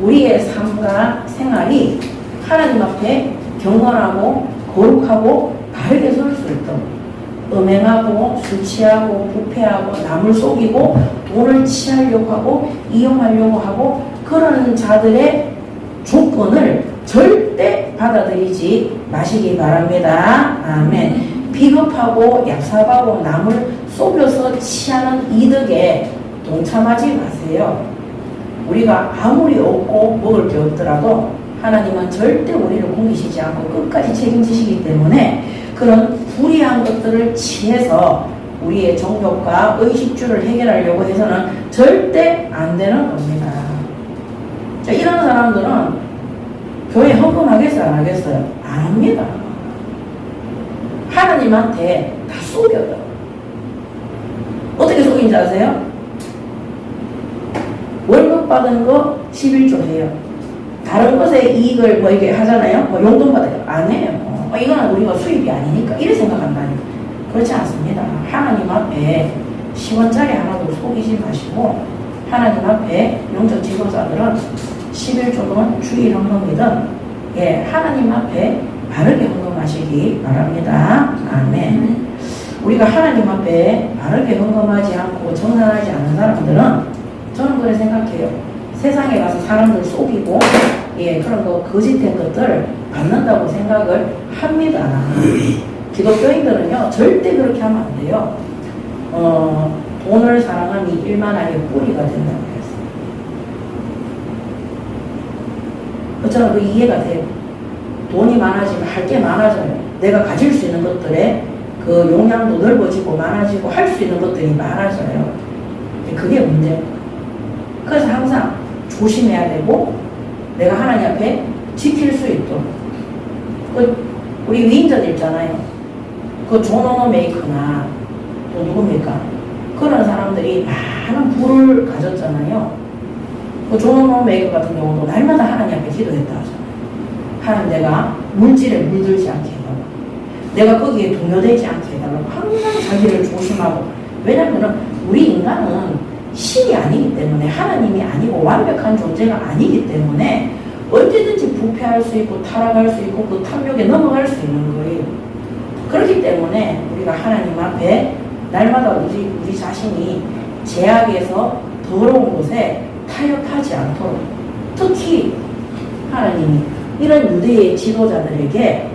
우리의 삶과 생활이 하나님 앞에 경건하고 거룩하고 바르게 설 수 있도록 음행하고 술 취하고 부패하고 남을 속이고 돈을 취하려고 하고 이용하려고 하고 그런 자들의 조건을 절대 받아들이지 마시기 바랍니다. 아멘. 비겁하고 얍삽하고 남을 속여서 취하는 이득에 동참하지 마세요. 우리가 아무리 없고 먹을 게 없더라도 하나님은 절대 우리를 공기시지 않고 끝까지 책임지시기 때문에 그런 불의한 것들을 취해서 우리의 정욕과 의식주를 해결하려고 해서는 절대 안 되는 겁니다. 자, 이런 사람들은 교회 헌금하겠어요? 안 하겠어요? 안 합니다. 하나님한테 다 속여요. 어떻게 속인지 아세요? 월급 받은 거 11조 해요. 다른 것에 이익을 뭐 이렇게 하잖아요. 뭐 용돈 받아요. 안 해요. 이거는 우리가 수입이 아니니까 이래 생각한다니까. 그렇지 않습니다. 하나님 앞에 10원짜리 하나도 속이지 마시고 하나님 앞에 영적 지도자들은 11조든 주일 헌금이든 예, 하나님 앞에 바르게 헌금하시기 바랍니다. 아멘. 우리가 하나님 앞에 바르게 헌금하지 않고 정당하지 않은 사람들은 저는 그래 생각해요. 세상에 가서 사람들 속이고 예, 그런 거 거짓된 것들 받는다고 생각을 합니다. 기독교인들은요 절대 그렇게 하면 안 돼요. 돈을 사랑함이 일만하게 뿌리가 된다고 했어요. 저는 그 이해가 돼요. 돈이 많아지면 할 게 많아져요. 내가 가질 수 있는 것들에 그 용량도 넓어지고 많아지고 할 수 있는 것들이 많아져요. 그게 문제예요. 그래서 항상 조심해야 되고 내가 하나님 앞에 지킬 수 있도록 우리 위인전 있잖아요. 그 존 메이커나 또 누굽니까? 그런 사람들이 많은 부를 가졌잖아요. 그 존 메이커 같은 경우도 날마다 하나님 앞에 기도했다 하잖아요. 하나님 내가 물질에 물들지 않게 해달라고. 내가 거기에 동요되지 않게 해달라고. 항상 자기를 조심하고. 왜냐면은 우리 인간은 신이 아니기 때문에 하나님이 아니고 완벽한 존재가 아니기 때문에 언제든지 부패할 수 있고 타락할 수 있고 그 탐욕에 넘어갈 수 있는 거예요. 그렇기 때문에 우리가 하나님 앞에 날마다 우리 자신이 죄악에서 더러운 곳에 타협하지 않도록 특히 하나님이 이런 유대의 지도자들에게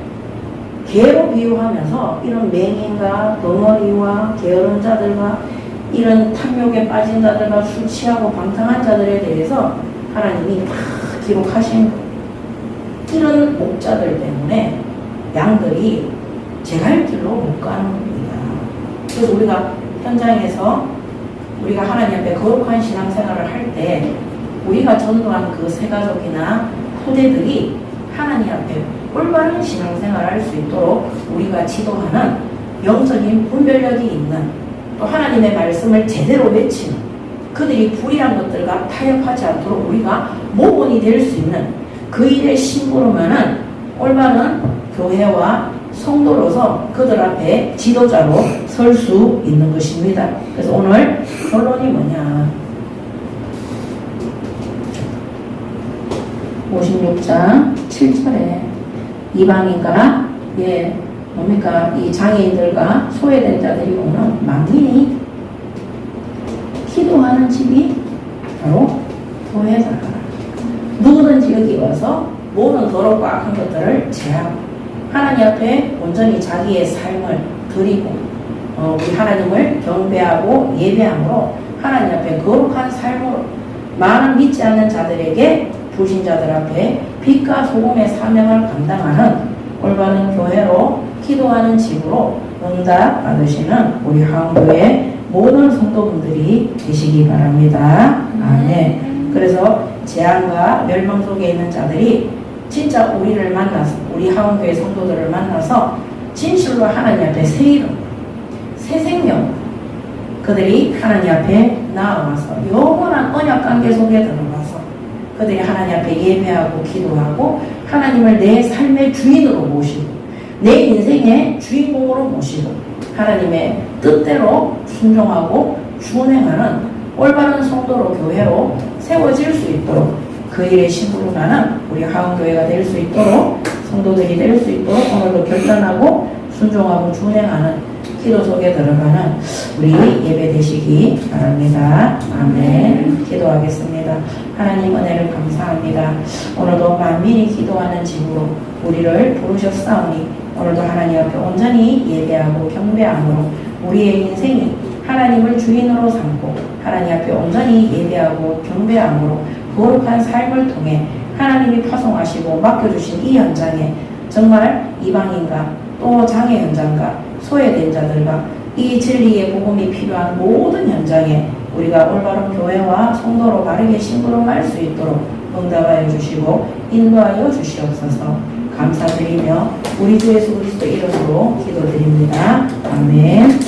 개로 비유하면서 이런 맹인과 덩어리와 게으른 자들과 이런 탐욕에 빠진 자들과 술 취하고 방탕한 자들에 대해서 하나님이 다 기록하신 거예요. 이런 목자들 때문에 양들이 제 갈 길로 못 가는 겁니다. 그래서 우리가 현장에서 우리가 하나님 앞에 거룩한 신앙생활을 할 때 우리가 전도한 그 세가족이나 후대들이 하나님 앞에 올바른 신앙생활을 할 수 있도록 우리가 지도하는 영적인 분별력이 있는, 또 하나님의 말씀을 제대로 외치는, 그들이 불의한 것들과 타협하지 않도록 우리가 모본이 될 수 있는 그 일에 심부름하는 올바른 교회와 성도로서 그들 앞에 지도자로 설 수 있는 것입니다. 그래서 오늘 결론이 뭐냐, 56장 7절에 이방인과 뭡니까, 이 장애인들과 소외된 자들이 오는 만민이 기도하는 집이 바로 교회다. 누구든지 여기 와서 모든 더럽고 악한 것들을 제하고 하나님 앞에 온전히 자기의 삶을 드리고 우리 하나님을 경배하고 예배함으로 하나님 앞에 거룩한 삶으로 많은 믿지 않는 자들에게, 불신자들 앞에 빛과 소금의 사명을 감당하는 올바른 교회로 기도하는 집으로 응답 받으시는 우리 하원교회 모든 성도분들이 되시기 바랍니다. 아멘. 그래서 재앙과 멸망 속에 있는 자들이 진짜 우리를 만나서, 우리 하원교회 성도들을 만나서 진실로 하나님 앞에 새 이름, 새 생명, 그들이 하나님 앞에 나아와서 영원한 언약 관계 속에 들어가서 그들이 하나님 앞에 예배하고 기도하고 하나님을 내 삶의 주인으로 모시고 내 인생의 주인공으로 모시고 하나님의 뜻대로 순종하고 준행하는 올바른 성도로, 교회로 세워질 수 있도록, 그 일에 심부름하는 우리 하원교회가 될 수 있도록, 성도들이 될 수 있도록 오늘도 결단하고 순종하고 준행하는 기도 속에 들어가는 우리 예배 되시기 바랍니다. 아멘. 기도하겠습니다. 하나님 은혜를 감사합니다. 오늘도 만민이 기도하는 집으로 우리를 부르셨사오니 오늘도 하나님 앞에 온전히 예배하고 경배함으로 우리의 인생이 하나님을 주인으로 삼고 하나님 앞에 온전히 예배하고 경배함으로 거룩한 삶을 통해 하나님이 파송하시고 맡겨주신 이 현장에 정말 이방인과 또 장애 현장과 소외된 자들과 이 진리의 복음이 필요한 모든 현장에 우리가 올바른 교회와 성도로 바르게 심부름할 수 있도록 응답하여 주시고 인도하여 주시옵소서. 감사드리며 우리 주 예수 그리스도 이름으로 기도드립니다. 아멘.